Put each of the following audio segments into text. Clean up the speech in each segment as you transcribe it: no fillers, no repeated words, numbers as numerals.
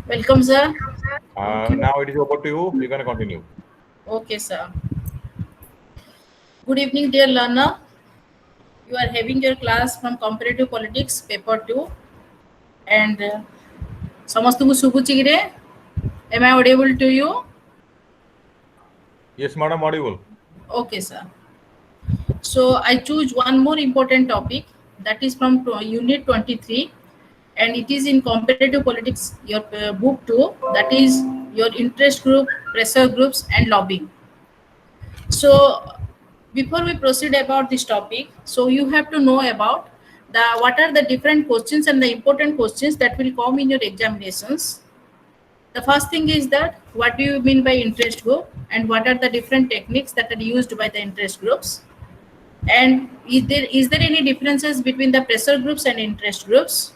Welcome, sir. Now it is over to you. You can continue. Okay, sir. Good evening, dear learner. You are having your class from Comparative Politics, paper 2. And ସମସ୍ତଙ୍କୁ ଶୁଭୁଛି କିରେ? Am I audible to you? Yes, madam, audible. Okay, sir. So I choose one more important topic that is from Unit 23, and it is in Comparative Politics, your book 2, that is your interest group, pressure groups, and lobbying. So before we proceed about this topic, so you have to know about what are the different questions and the important questions that will come in your examinations. The first thing is that what do you mean by interest group, and what are the different techniques that are used by the interest groups, and is there any differences between the pressure groups and interest groups,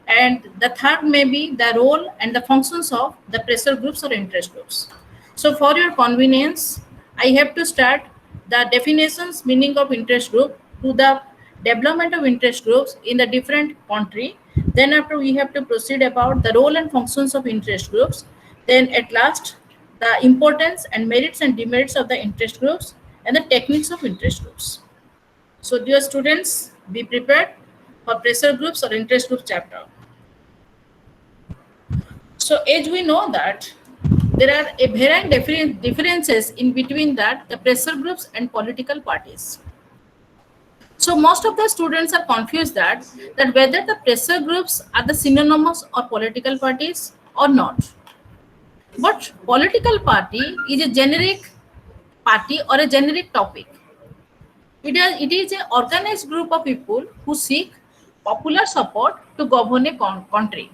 and the third may be the role and the functions of the pressure groups or interest groups. So for your convenience, I have to start the definitions, meaning of interest group, to the development of interest groups in the different country. Then after, we have to proceed about the role and functions of interest groups. Then at last, the importance and merits and demerits of the interest groups and the techniques of interest groups. So dear students, be prepared for pressure groups or interest group chapter. So as we know that there are a varying differences in between that the pressure groups and political parties. So most of the students are confused that whether the pressure groups are the synonymous or political parties or not. But political party is a generic party or a generic topic. It is an organized group of people who seek popular support to govern a country,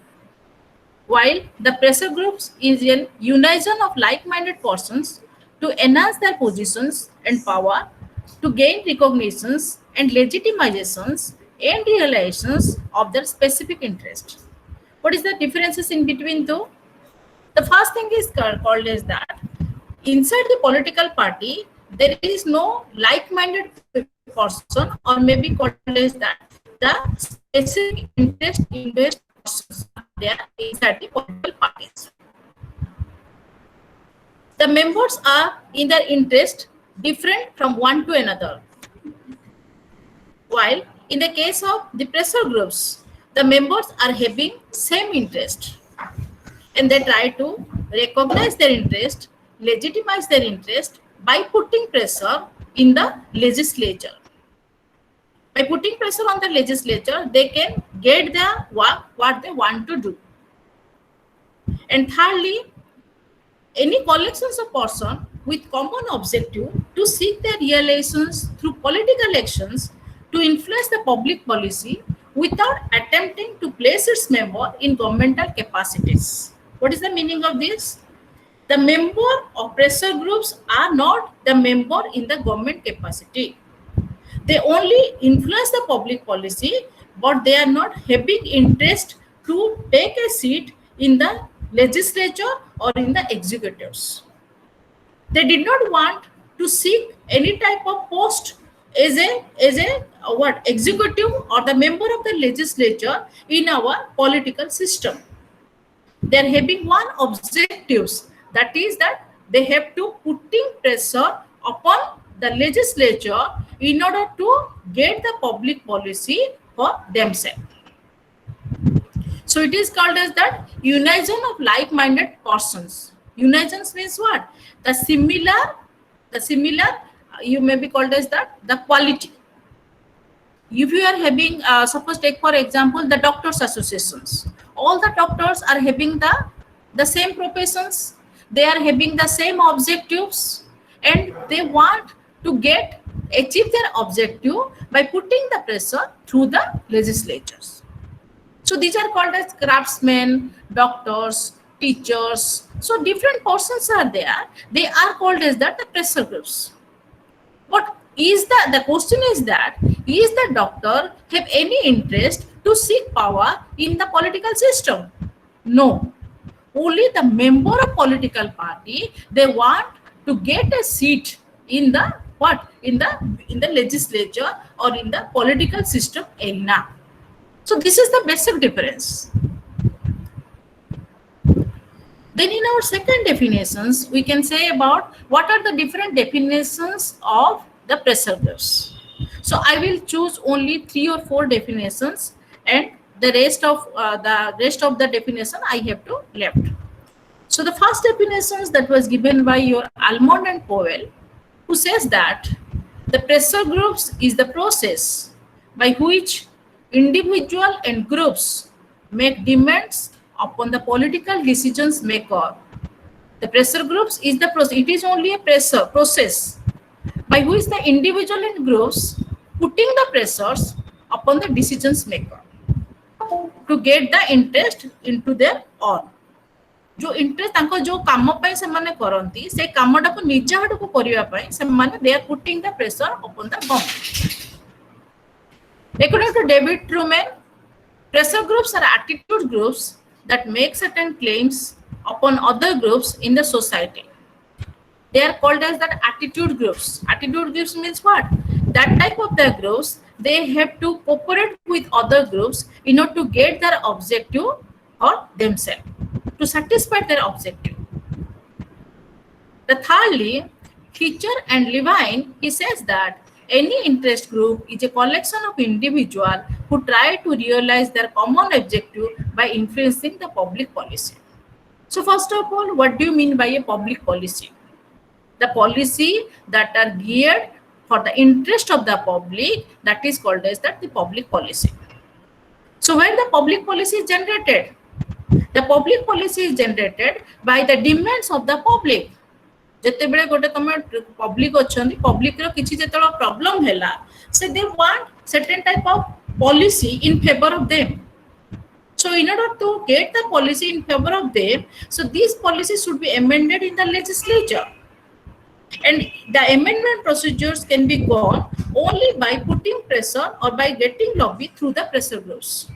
while the pressure groups is an unison of like-minded persons to enhance their positions and power, to gain recognitions and legitimizations and realizations of their specific interest. What is the differences in between though? The first thing is called as that inside the political party there is no like-minded person, or maybe called as that the specific interest invest persons are there inside the political parties. The members are in their interest different from one to another, while in the case of the pressure groups the members are having same interest, and they try to recognize their interest, legitimize their interest by putting pressure in the legislature. By putting pressure on the legislature, they can get the work what they want to do. And thirdly, any collections of persons with common objective to seek their realizations through political actions to influence the public policy without attempting to place its member in governmental capacities. What is the meaning of this? The member of pressure groups are not the member in the government capacity. They only influence the public policy, but they are not having interest to take a seat in the legislature or in the executives. They did not want to seek any type of post as a what executive or the member of the legislature in our political system. They are having one objectives, that is that they have to putting pressure upon the legislature in order to get the public policy for themselves. So it is called as that unison of like-minded persons. Unison means what? The similar, you may be called as that the quality. If you are having, suppose take for example the doctors associations, all the doctors are having the same professions, they are having the same objectives, and they want to achieve their objective by putting the pressure through the legislatures. So these are called as craftsmen, doctors, teachers. So different persons are there, they are called as that the pressure groups. But is the question is that is the doctor have any interest to seek power in the political system? No. Only the member of political party, they want to get a seat in the what? In the legislature or in the political system arena. So this is the basic difference. Then in our second definitions, we can say about what are the different definitions of the pressure groups. So I will choose only 3 or 4 definitions, and the rest of the definition I have to left. So the first definitions that was given by your Almond and Powell, who says that the pressure groups is the process by which individual and groups make demands upon the political decisions maker. The pressure groups is the process. It is only a process by which the individual and groups putting the pressures upon the decisions maker to get the interest into their own. जो interest तांको जो काम पाई से माने करंती से कामटा को निज आड़ को करिया पाई से माने they are putting the pressure upon the government. According to David Truman, pressure groups are attitude groups that make certain claims upon other groups in the society. They are called as that attitude groups. Attitude groups means what? That type of the groups, they have to cooperate with other groups in order to get their objective or themselves, to satisfy their objective. The thirdly, Fisher and Levine, he says that any interest group is a collection of individuals who try to realize their common objective by influencing the public policy. So first of all, what do you mean by a public policy? The policy that are geared for the interest of the public, that is called as that the public policy. So where the public policy is generated? The public policy is generated by the demands of the public. जेतेबेले गोटे तमे public अछंती public रो किछि जेतलो problem हैला से they want certain type of policy in favour of them. So in order to get the policy in favor of them, so these policies should be amended in the legislature, and the amendment procedures can be gone only by putting pressure or by getting lobby through the pressure groups.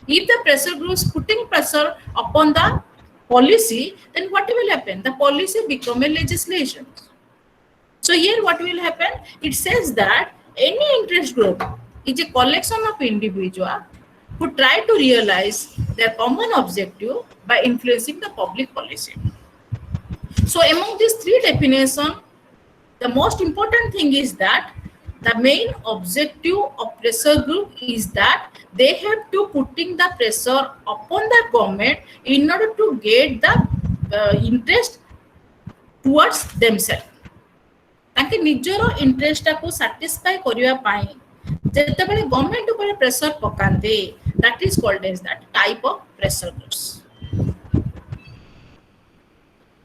If the pressure groups putting pressure upon the policy, then what will happen? The policy become a legislation. So here what will happen? It says that any interest group is a collection of individuals who try to realize their common objective by influencing the public policy. So among these 3 definitions, the most important thing is that the main objective of pressure group is that they have to putting the pressure upon the government in order to get the interest towards themselves. ताकि निजर interest को satisfy करिया पाई जेतेबेले government ऊपर pressure पकांदे, that is called as that type of pressure groups.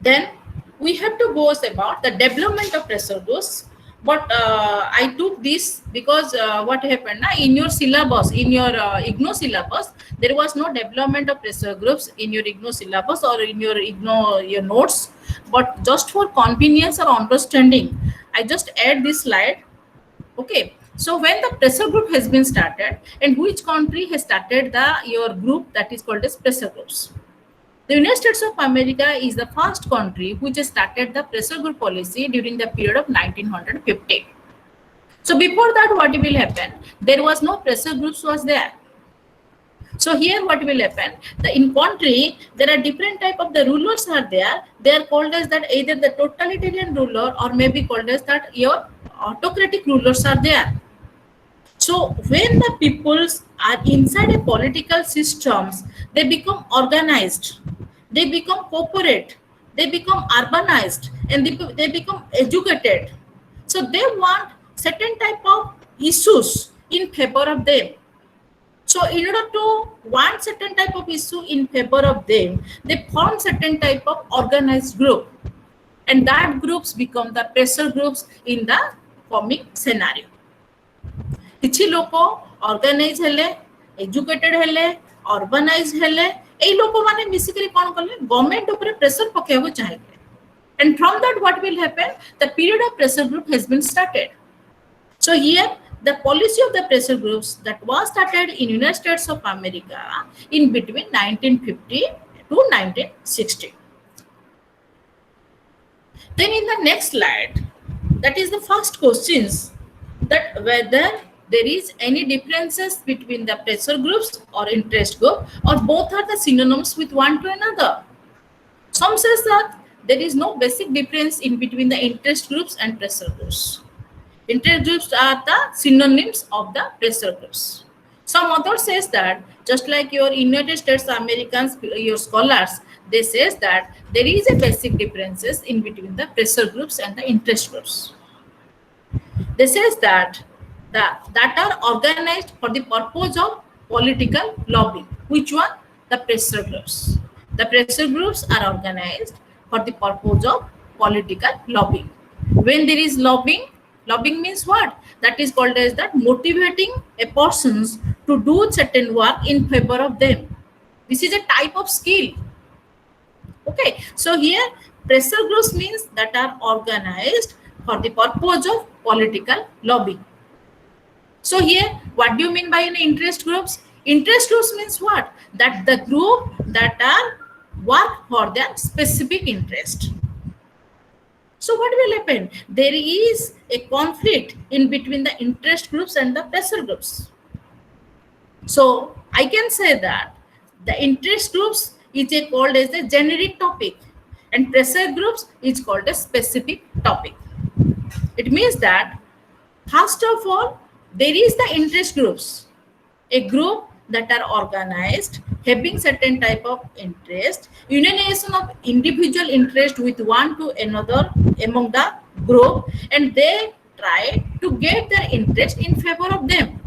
Then we have to go about the development of pressure groups. But I took this because what happened now in your syllabus, in your IGNOU syllabus, there was no development of pressure groups in your IGNOU syllabus or in your IGNOU your notes. But just for convenience or understanding, I just add this slide. Okay. So when the pressure group has been started, and which country has started your group that is called as pressure groups? The United States of America is the first country which has started the pressure group policy during the period of 1950. So before that, what will happen? There was no pressure groups was there. So here what will happen? In country, there are different type of the rulers are there. They are called as that either the totalitarian ruler or maybe called as that your autocratic rulers are there. So when the peoples are inside a political systems, they become organized, they become corporate, they become urbanized, and they become educated. So they want certain type of issues in favor of them. So in order to want certain type of issue in favor of them, they form certain type of organized group, and that groups become the pressure groups in the coming scenario. किछि लोक organise हेले, educated हेले, urbanise हेले, एई लोक माने मिसिकरी कोन करले government ऊपर pressure पकेबो चाहेले, and from that what will happen? The period of pressure group has been started. So here the policy of the pressure groups that was started in United States of America in between 1950 to 1960. Then in the next slide, that is the first questions, that whether there is any differences between the pressure groups or interest group, or both are the synonyms with one to another. Some says that there is no basic difference in between the interest groups and pressure groups. Interest groups are the synonyms of the pressure groups. Some author says that just like your United States Americans, your scholars, they says that there is a basic differences in between the pressure groups and the interest groups. They says that that are organized for the purpose of political lobbying. Which one? The pressure groups. The pressure groups are organized for the purpose of political lobbying. When there is lobbying, lobbying means what? That is called as that motivating a persons to do certain work in favor of them. This is a type of skill. Okay, so here pressure groups means that are organized for the purpose of political lobbying. So here, what do you mean by interest groups? Interest groups means what? That the group that are work for their specific interest. So what will happen? There is a conflict in between the interest groups and the pressure groups. So I can say that the interest groups is called as a generic topic and pressure groups is called a specific topic. It means that first of all, there is the interest groups, a group that are organized having certain type of interest, unionization of individual interest with one to another among the group, and they try to get their interest in favor of them.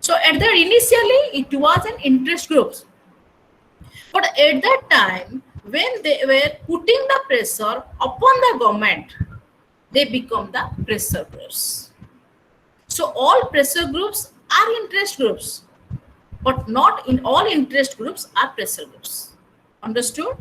So at the initially it was an interest groups, but at that time when they were putting the pressure upon the government, they become the pressure groups. So all pressure groups are interest groups, but not in all interest groups are pressure groups. Understood?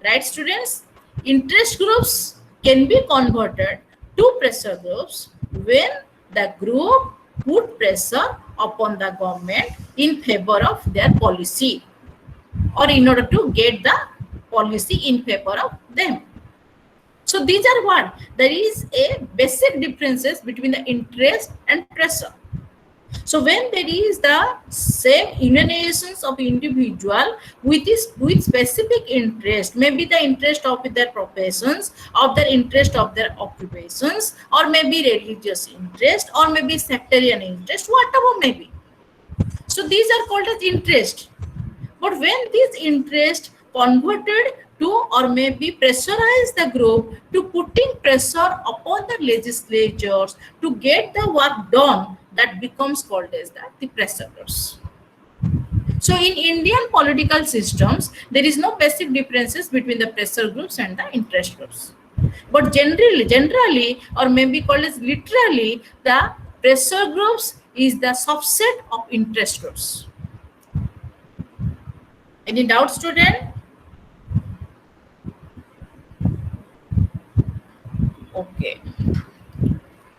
Right, students? Interest groups can be converted to pressure groups when the group put pressure upon the government in favor of their policy or in order to get the policy in favor of them. So these are what? There is a basic differences between the interest and pressure. So when there is the same unionizations of individual with specific interest, maybe the interest of their professions, of their interest of their occupations, or maybe religious interest, or maybe sectarian interest, whatever may be. So these are called as interest. But when this interest converted to or maybe pressurize the group to putting pressure upon the legislatures to get the work done, that becomes called as the pressure groups. So in Indian political systems, there is no basic differences between the pressure groups and the interest groups. But generally, or maybe called as literally, the pressure groups is the subset of interest groups. Any doubt, student? Okay.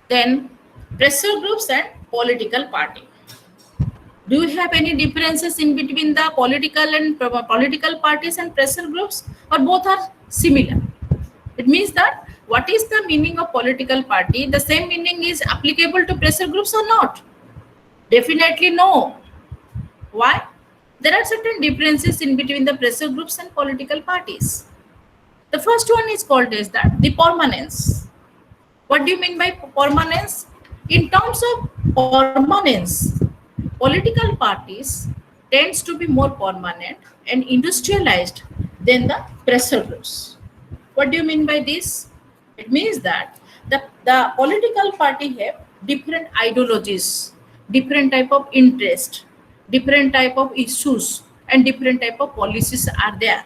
Then pressure groups and political party. Do you have any differences in between the political parties and pressure groups, or both are similar? It means that what is the meaning of political party? The same meaning is applicable to pressure groups or not? Definitely no. Why? There are certain differences in between the pressure groups and political parties. The first one is called as the permanence. What do you mean by permanence? In terms of permanence, political parties tends to be more permanent and industrialized than the pressure groups. What do you mean by this? It means that the political party have different ideologies, different type of interest, different type of issues, and different type of policies are there.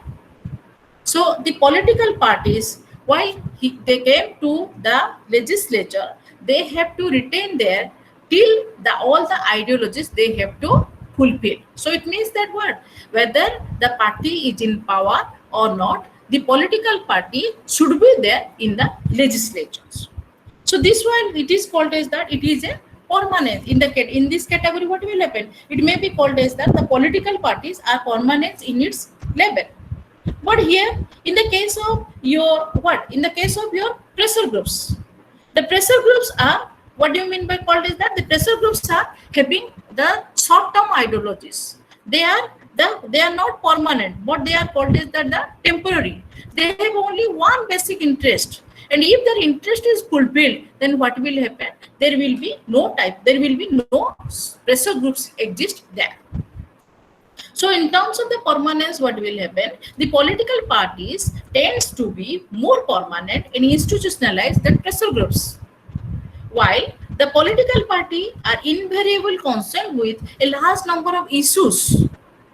So the political parties, while they came to the legislature, they have to retain there till all the ideologies they have to fulfill. So it means that what? Whether the party is in power or not, the political party should be there in the legislatures. So this one, it is called as that it is a permanent. In this category, what will happen? It may be called as that the political parties are permanent in its level. But here, in the case of your In the case of your pressure groups, the pressure groups are, what do you mean by called is that? The pressure groups are having the short-term ideologies. They are they are not permanent. What they are called is that the temporary. They have only one basic interest. And if their interest is fulfilled, then what will happen? There will be no pressure groups exist there. So in terms of the permanence, what will happen? The political parties tends to be more permanent and institutionalized than pressure groups. While the political party are invariably concerned with a large number of issues.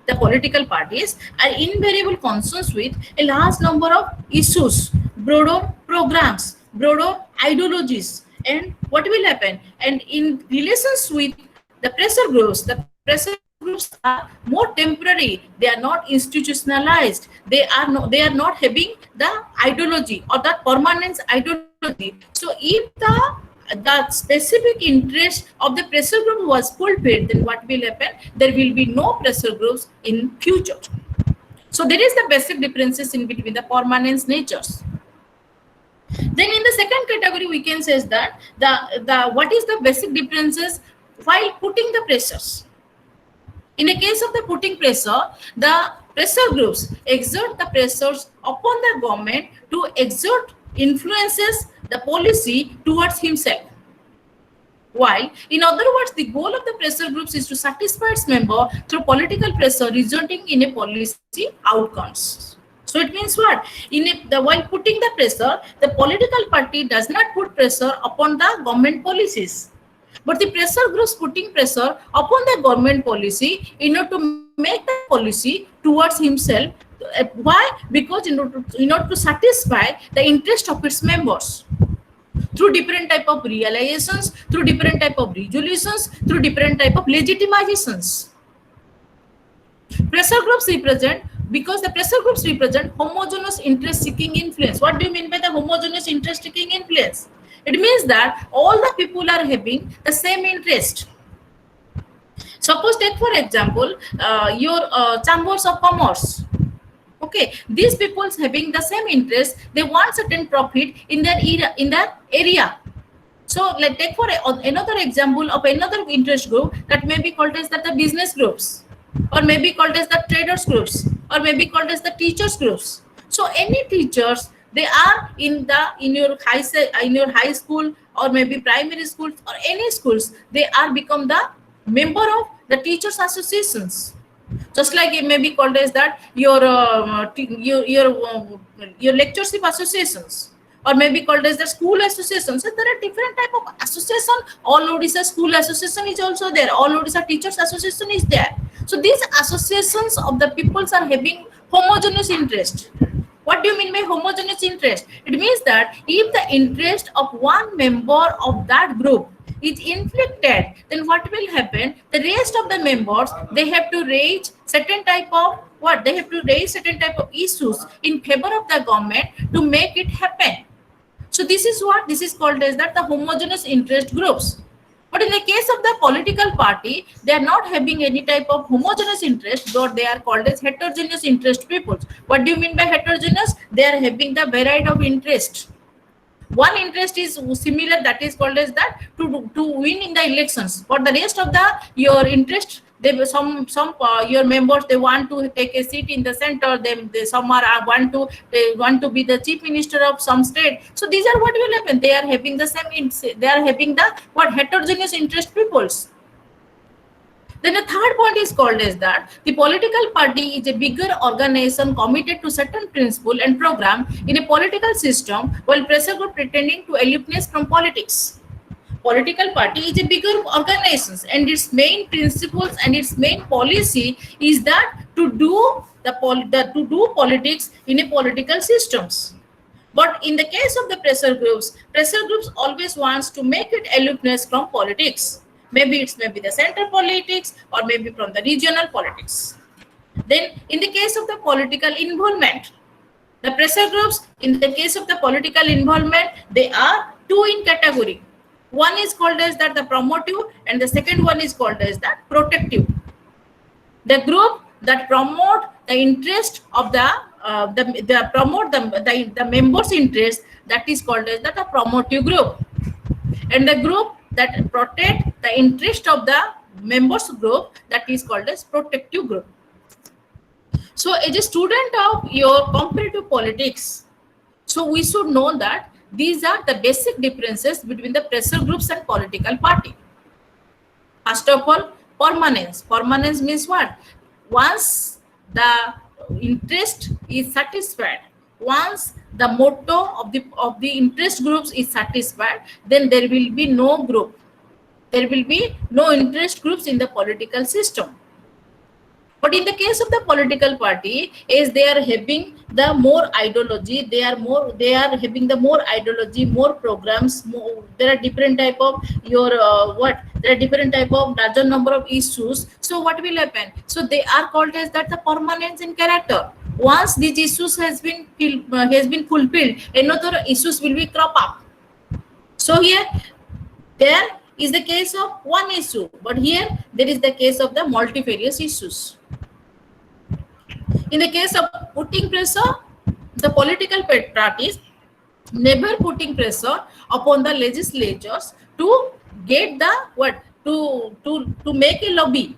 The political parties are invariably concerned with a large number of issues, broader programs, broader ideologies, and what will happen? And in relations with the pressure groups are more temporary. They are not institutionalized. They are not having the ideology or the permanence ideology. So if the specific interest of the pressure group was fulfilled, then what will happen? There will be no pressure groups in future. So there is the basic differences in between the permanence natures. Then in the second category, we can say that the what is the basic differences while putting the pressures. In the case of the putting pressure, the pressure groups exert the pressures upon the government to exert influences the policy towards himself. While, in other words, the goal of the pressure groups is to satisfy its member through political pressure resulting in a policy outcomes. So it means what? While putting the pressure, the political party does not put pressure upon the government policies. But the pressure groups putting pressure upon the government policy in order to make the policy towards himself. Why? Because in order to satisfy the interest of its members through different type of realizations, through different type of resolutions, through different type of legitimizations. Pressure groups represent, because the pressure groups represent homogeneous interest seeking influence. What do you mean by the homogeneous interest seeking influence? It means that all the people are having the same interest. Suppose take for example your chambers of commerce. Okay, these people having the same interest, they want certain profit in their area. So let's take for another example of another interest group that may be called as the business groups, or may be called as the traders groups, or may be called as the teachers groups. So any teachers, they are in your high school or maybe primary schools or any schools, they are become the member of the teachers associations. Just like it may be called as that your lectureship associations, or may be called as the school associations. So there are different type of association. All Odisha School Association is also there. All Odisha Teachers Association is there. So these associations of the peoples are having homogeneous interest. What do you mean by homogeneous interest? It means that if the interest of one member of that group is inflicted, then what will happen? The rest of the members, they have to raise certain type of issues in favor of the government to make it happen. So this is called as that the homogeneous interest groups. But in the case of the political party, they are not having any type of homogeneous interest, but they are called as heterogeneous interest peoples. What do you mean by heterogeneous? They are having the variety of interest. One interest is similar, that is called as that to win in the elections. For the rest of your interest, your members, they want to take a seat in the center. Some want to be the chief minister of some state. So these are what will happen. They are having the same. They are having the heterogeneous interest peoples. Then the third point is called as that the political party is a bigger organization committed to certain principle and program in a political system, while pressure group pretending to alienate from politics. Political party is a bigger organization, and its main principles and its main policy is that to do politics in a political systems. But in the case of the pressure groups always wants to make it aloofness from politics. Maybe the center politics, or maybe from the regional politics. Then in the case of the political involvement, the pressure groups, in the case of the political involvement, they are two in category. One is called as that the promotive, and the second one is called as that protective. The group that promote the interest of the members' interest, that is called as that a promotive group, and the group that protect the interest of the members group, that is called as protective group. So as a student of your comparative politics, so we should know that these are the basic differences between the pressure groups and political party. First of all, permanence. Permanence means what? Once the interest is satisfied, once the motto of the interest groups is satisfied, then there will be no group. There will be no interest groups in the political system. But in the case of the political party, is they are having the more ideology, they are having the more ideology, more programs, more, there are different type of your there are different type of larger number of issues. So what will happen? So they are called as that the permanence in character. Once these issues has been fulfilled, another issues will be crop up. So here there is the case of one issue, but here there is the case of the multifarious issues. In the case of putting pressure, the political parties never putting pressure upon the legislatures to get the to make a lobby.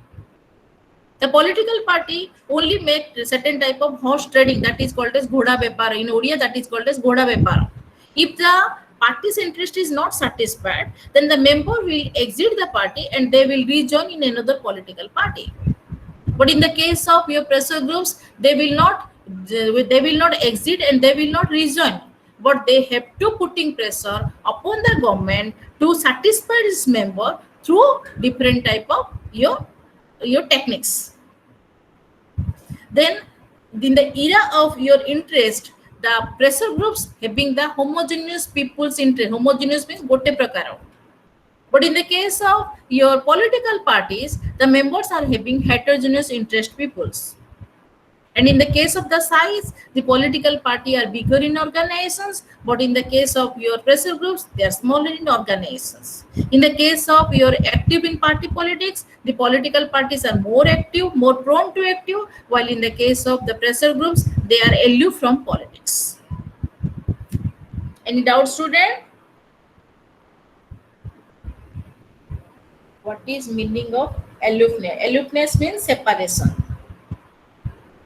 The political party only make certain type of horse trading, that is called as ghoda bepar. In Odia, that is called as ghoda bepar. If the party's interest is not satisfied, then the member will exit the party and they will rejoin in another political party. But in the case of your pressure groups, they will not exit and they will not rejoin, but they have to putting pressure upon the government to satisfy its member through different type of your techniques. Then in the era of your interest, the pressure groups having the homogeneous people's interest. Homogeneous means gote prakara. But in the case of your political parties, the members are having heterogeneous interest peoples. And in the case of the size, the political party are bigger in organizations, but in the case of your pressure groups, they are smaller in organizations. In the case of your active in party politics, the political parties are more active, more prone to active, while in the case of the pressure groups, they are aloof from politics. Any doubt, student? What is meaning of aloofness? Aloofness means separation.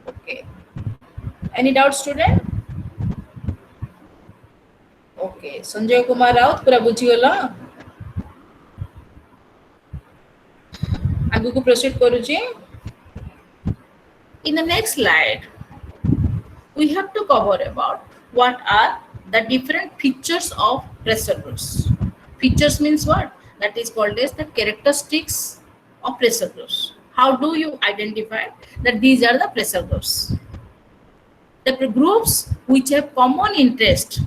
Okay. Any doubt, student? Okay. Sanjay Kumar Raut, पूरा बुझीगला? आगु को proceed करूची. In the next slide, we have to cover about what are the different features of pressure groups. Features means what? That is called as the characteristics of pressure groups. How do you identify that these are the pressure groups? The groups which have common interest,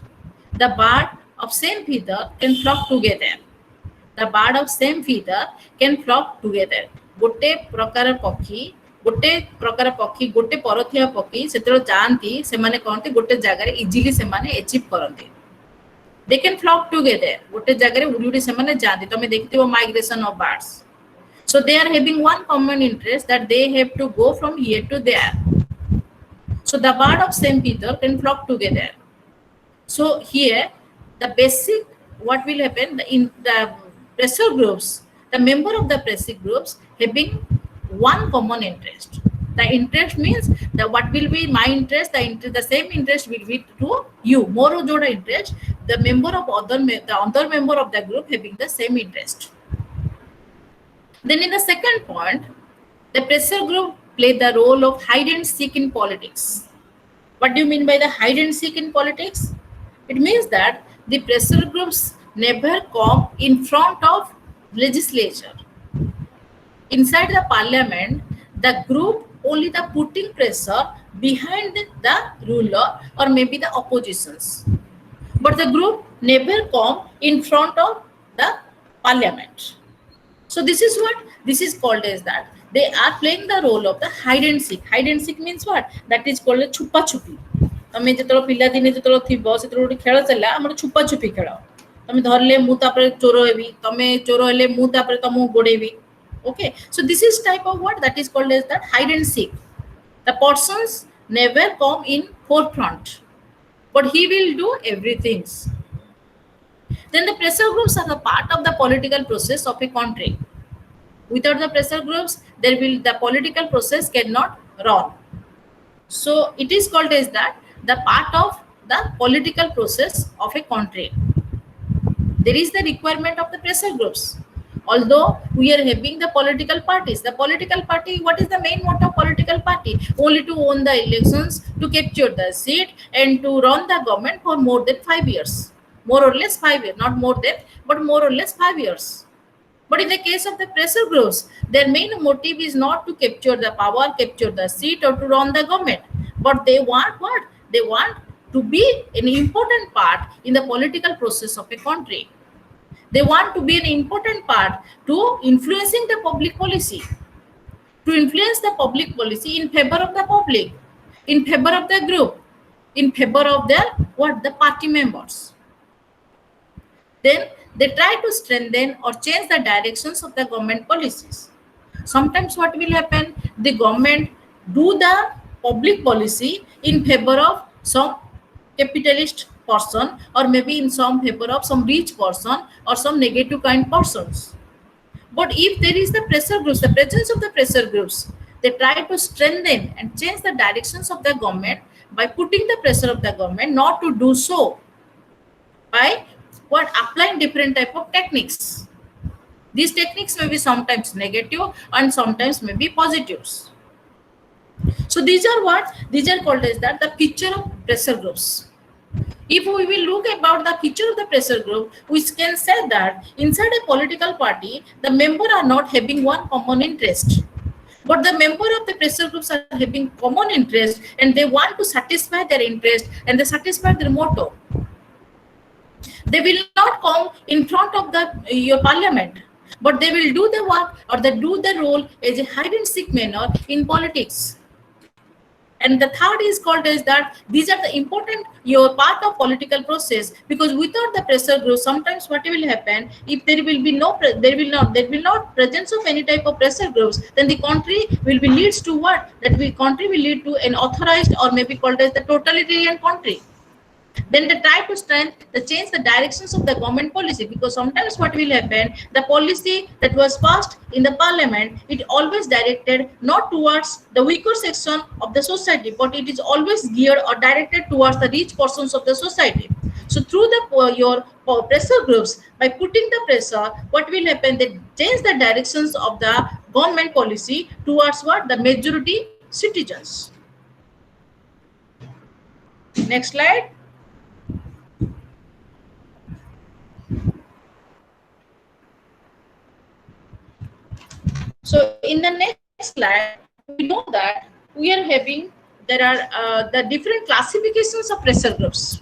the bird of same feather can flock together. The bird of same feather can flock together. गोटे प्रकार पक्षी गोटे परथिया पक्षी सेतरो जानती से माने कहते गोटे जगह रे इजीली से माने अचीव करते. They can flock together. गोटे जगह रे उड़ी उड़ी से माने जानती. तमे देखथिबो migration of birds. So they are having one common interest that they have to go from here to there. So the bird of same feather can flock together. So here the basic what will happen in the pressure groups, the member of the pressure groups having one common interest. The interest means that what will be my interest, the same interest will be to you. More joda interest, the other member of the group having the same interest. Then in the second point, the pressure group play the role of hide and seek in politics. What do you mean by the hide and seek in politics? It means that the pressure groups never come in front of legislature. Inside the parliament, the group only the putting pressure behind the ruler or maybe the oppositions. But the group never come in front of the parliament. So this is what this is called as that. They are playing the role of the hide and seek. Hide and seek means what? That is called a chupa chupi. तमे जेतरो पिला दिने जेतरो थिबो सेतरो गोटे खेल चला हमर छुपा छुपी खेल. तमे धरले मु तापर चोर हेबी, तमे चोर हेले मु तापर तमु गोडेबी. Okay, so this is type of what that is called as that hide and seek. The persons never come in forefront, but he will do everything. Then the pressure groups are the part of the political process of a country. Without the pressure groups, the political process cannot run. So it is called as that the part of the political process of a country. There is the requirement of the pressure groups. Although we are having the political parties, what is the main motto of political party? Only to win the elections, to capture the seat, and to run the government for more than 5 years. More or less 5 years, not more than, but more or less 5 years. But in the case of the pressure groups, their main motive is not to capture the power, capture the seat, or to run the government. But they want what? They want to be an important part in the political process of a country. They want to be an important part to influencing the public policy, to influence the public policy in favor of the public, in favor of the group, in favor of their what? The party members. Then they try to strengthen or change the directions of the government policies. Sometimes what will happen? The government do the public policy in favor of some capitalist person, or maybe in some favor of some rich person or some negative kind persons. But if there is the pressure groups, the presence of the pressure groups, they try to strengthen and change the directions of the government by putting the pressure of the government not to do so, by what? Applying different type of techniques. These techniques may be sometimes negative and sometimes may be positives. So these are what? These are called as that the feature of pressure groups. If we will look about the feature of the pressure group, we can say that inside a political party, the members are not having one common interest. But the member of the pressure groups are having common interest, and they want to satisfy their interest and they satisfy their motto. They will not come in front of your parliament, but they will do the work or they do the role as a hide and seek manner in politics. And the third is called as that these are the important your part of political process, because without the pressure group, sometimes what will happen, if there will be there will not presence of any type of pressure groups, then the country will be leads to what? That country will lead to an authorized or maybe called as the totalitarian country. Then they try to change the directions of the government policy, because sometimes what will happen, the policy that was passed in the parliament, it always directed not towards the weaker section of the society, but it is always geared or directed towards the rich portions of the society. So through the your pressure groups, by putting the pressure, what will happen, they change the directions of the government policy towards what? The majority citizens. Next slide. So in the next slide, we know that we are having, there are the different classifications of pressure groups.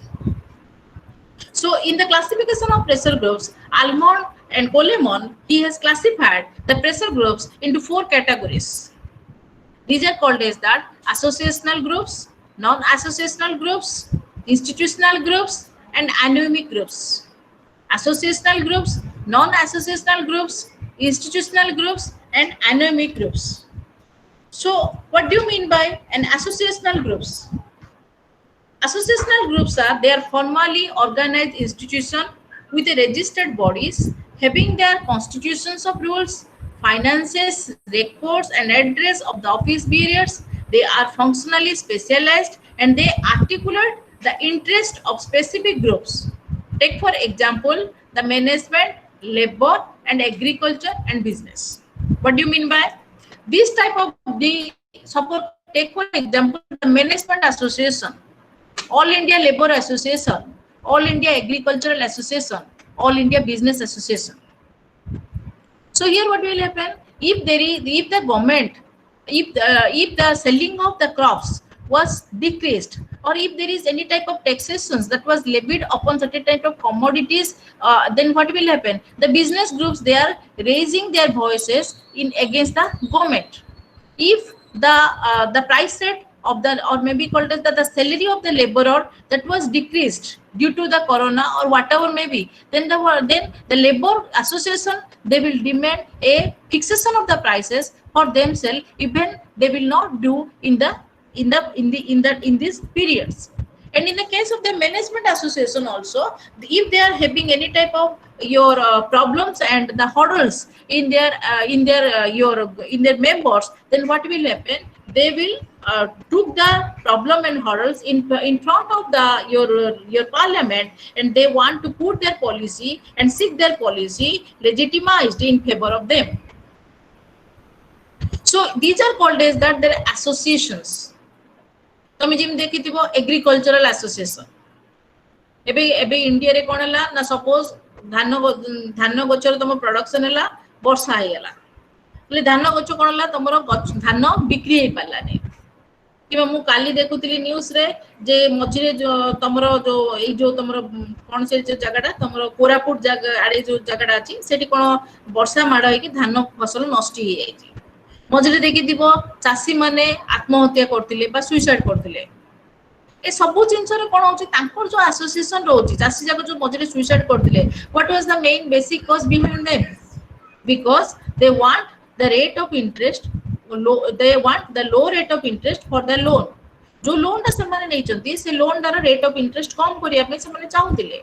So in the classification of pressure groups, Almond and Coleman, he has classified the pressure groups into 4 categories. These are called as that associational groups, non-associational groups, institutional groups, and anemic groups. Associational groups, non-associational groups, institutional groups, and anemic groups. So what do you mean by an associational groups? Associational groups are, they are formally organized institutions with a registered bodies having their constitutions of rules, finances, records, and address of the office bearers. They are functionally specialized and they articulate the interest of specific groups. Take for example the management, labor, and agriculture and business. What do you mean by this type of the support? Take for example the Management Association, All India Labor Association, All India Agricultural Association, All India Business Association. So here what will happen, if the government, if the selling of the crops was decreased, or if there is any type of taxations that was levied upon certain type of commodities, then what will happen? The business groups, they are raising their voices in against the government. If the price rate of the, or maybe called as the salary of the laborer that was decreased due to the corona or whatever may be, then the labor association, they will demand a fixation of the prices for themselves, even they will not do in these periods. And in the case of the management association also, if they are having any type of your problems and the hurdles in their members, then what will happen, they will took the problem and hurdles in front of your parliament, and they want to put their policy and seek their policy legitimized in favor of them. So these are called as that their associations. तमे gym देखिथिबो agricultural association एबे एबे India रे कोन हला ना suppose धान गचर तम production हला वर्षा हे गला ले धान गच कोन हला तमरो धान बिक्री हे पाला नै कि मु काली देखुतली न्यूज़ रे जे मझिरे जो तमरो जो ए जो तमरो कोन से जगहटा तमरो कोरापुट जगह आड़े जो जगहटा अछि सेठी कोन वर्षा माड हे कि धान फसल नष्ट हे जायछि मझिरे देखि दिबो चासी माने आत्महत्या करथिले बा सुसाइड करथिले ए सबु जिंस रे कोन होछि तांकर जो एसोसिएशन रहउछि चासी जाक जो मझिरे सुसाइड करथिले what was the main basic cause behind them because they want the rate of interest they want the low rate of interest for the loan जो लोन ता समान नै चंती से लोन दार रेट ऑफ इंटरेस्ट कम करिया पे समान चाहुतिले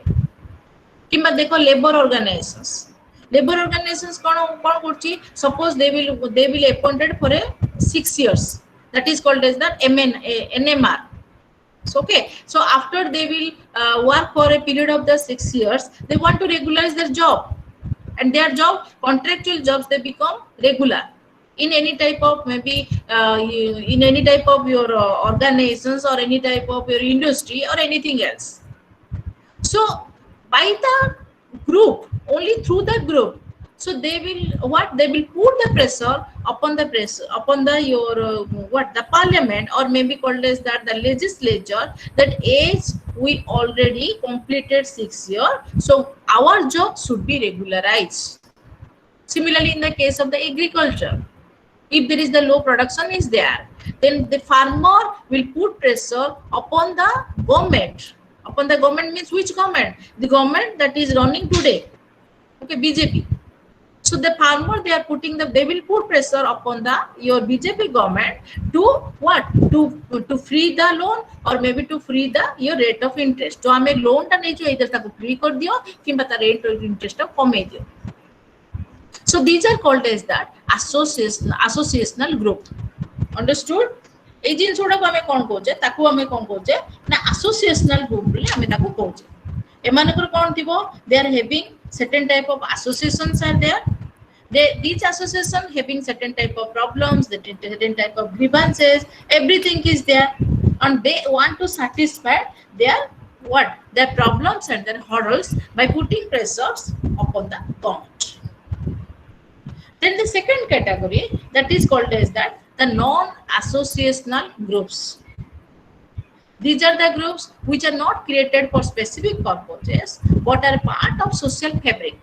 किबा देखो लेबर ऑर्गेनाइजेशंस कोन कोन करछि suppose they will appointed for 6 years that is called as the NMR. So, okay, so after they will work for a period of the 6 years, they want to regularize their job, and their job, contractual jobs, they become regular in any type of maybe in any type of your organizations or any type of your industry or anything else. So by the group, only through the group, so they will put the pressure upon the your the parliament, or maybe called as that the legislature, that age we already completed 6 years, so our job should be regularized. Similarly, in the case of the agriculture, if there is the low production is there, then the farmer will put pressure upon the government. Upon the government means which government? The government that is running today, okay, BJP. So the farmer, they will put pressure upon the your BJP government to what? To free the loan, or maybe to free the your rate of interest. So हमें loan टा नहीं जो इधर तक free कर दियो, किंबा ता rate of interest टा कमे दियो. So these are called as that associational group. Understood? ए जिन छोड़ा को हमें कौन कोचे, ताकू हमें कौन कोचे ना associational group ले हमें ताकू कोचे. एमानकर कौन Thibaut? They are having certain type of associations are there. Each association having certain type of problems, certain type of grievances, everything is there, and they want to satisfy their problems and their hurdles by putting pressures upon the government. Then the second category, that is called as that the non-associational groups. These are the groups which are not created for specific purposes but are part of social fabric.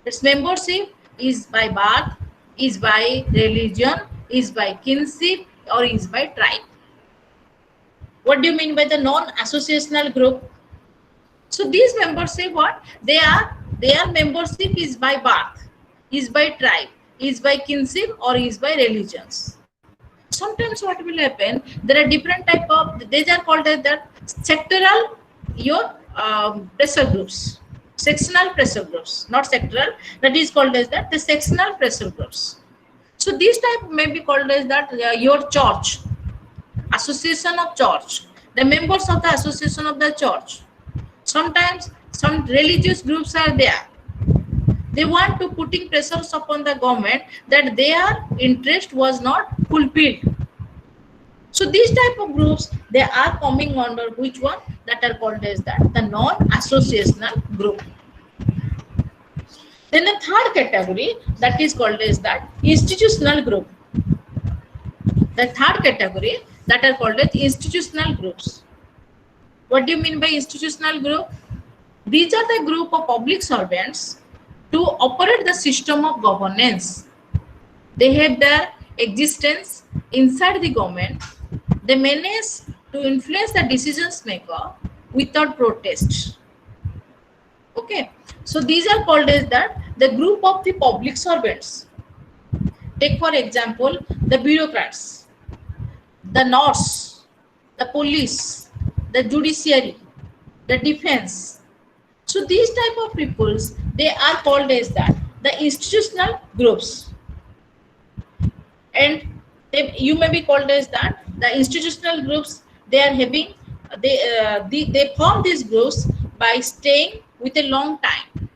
Its membership is by birth, is by religion, is by kinship, or is by tribe. What do you mean by the non-associational group? So these membership, what? Their membership is by birth, is by tribe, is by kinship, or is by religions. Sometimes what will happen, there are different type of, these are called as that sectoral pressure groups, sectional pressure groups, not sectoral, that is called as that the sectional pressure groups. So these type may be called as that your church, association of church, the members of the association of the church. Sometimes some religious groups are there. They want to putting pressures upon the government that their interest was not fulfilled. So these type of groups, they are coming under which one? That are called as that the non-associational group. Then the third category, that is called as that institutional group. The third category, that are called as institutional groups. What do you mean by institutional group? These are the group of public servants to operate the system of governance. They have their existence inside the government. They manage to influence the decisions maker without protest. Okay, so these are called as that the group of the public servants. Take for example the bureaucrats, the nurse, the police, the judiciary, the defense. So these type of peoples, they are called as that the institutional groups. And You may be called as that. The institutional groups, they are having, they form these groups by staying with a long time.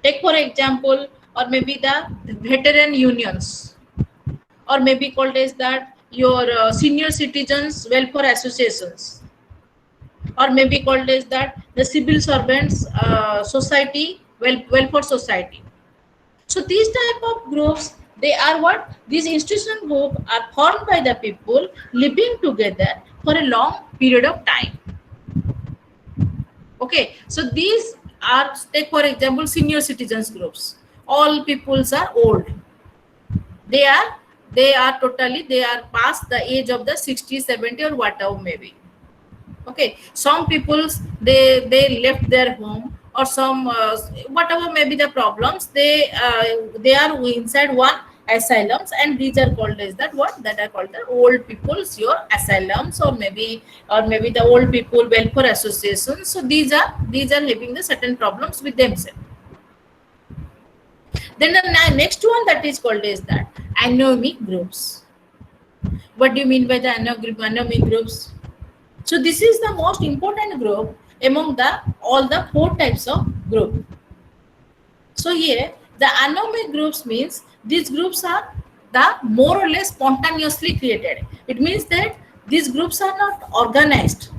Take for example, or maybe the veteran unions, or maybe called as that your senior citizens welfare associations, or maybe called as that the civil servants society, welfare society. So these type of groups, they are what? These institutional groups are formed by the people living together for a long period of time. Okay, so these are, take for example, senior citizens groups. All peoples are old. They are totally, they are past the age of the 60, 70 or whatever maybe. Okay, some peoples, they left their home, or some whatever may be the problems, they are inside one asylums, and these are called as that, what, that are called the old people's your asylums, or maybe the old people welfare associations. So these are having the certain problems with themselves. Then the next one that is called is that anomic groups. What do you mean by the anomic groups? So this is the most important group among the all the 4 types of group. So here the anomic groups means these groups are the more or less spontaneously created. It means that these groups are not organized.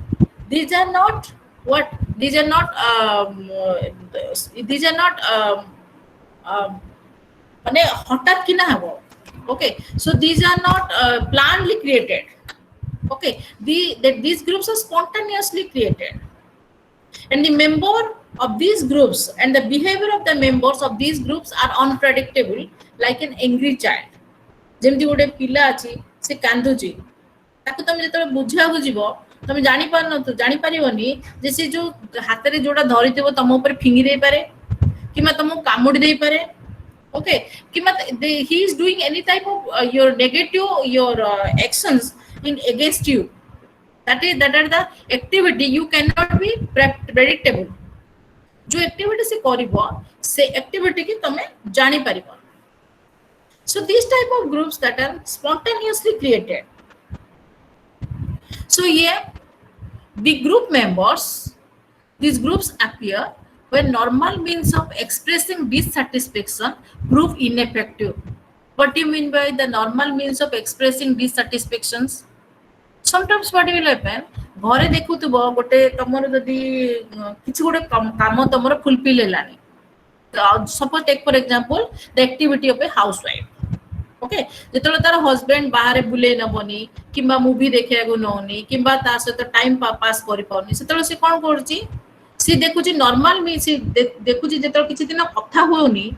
These are not what? These are not these are not মানে হঠাৎ কিনা হব. Okay, so these are not plannedly created. Okay, these groups are spontaneously created, and the member of these groups and the behavior of the members of these groups are unpredictable, like an angry child. ଯେମିତି ଗୋଟେ ପିଲା ଅଛି, ସେ କାନ୍ଦୁଛି, ତାକୁ ତମେ ଯେତେବେଳେ ବୁଝିବାକୁ ଯିବ, ତମେ ଜାଣିପାରିବନି ଯେ ସେ ଯୋଉ ହାତରେ ଯୋଉଟା ଧରିଥିବ ତମ ଉପରେ ଫିଙ୍ଗି ଦେଇପାରେ, କିମ୍ବା ତମକୁ କାମୁଡି ଦେଇପାରେ. Okay, he is doing any type of your negative your actions in against you. That are the activity you cannot be predictable. जो activity से करिवो से activity की तमे जानी परिबो. So these type of groups that are spontaneously created. So here the group members, these groups appear when normal means of expressing dissatisfaction prove ineffective. What do you mean by the normal means of expressing dissatisfactions? Sometimes what will happen, घरे देखुथबो गोटे तमर जदी किछि गोटे काम तमर fulfil हेलानी. Suppose take for example the activity of a housewife. Okay, जेतले तार husband बाहर बुले नबनी, किंबा मूवी देखियागु नोनी, किंबा तार सहित टाइम पास करि पाउनी, सेतले से कोन करछि, सी देखुछि नॉर्मल मी सी देखुछि जेतले किछि दिन कथा होउनी,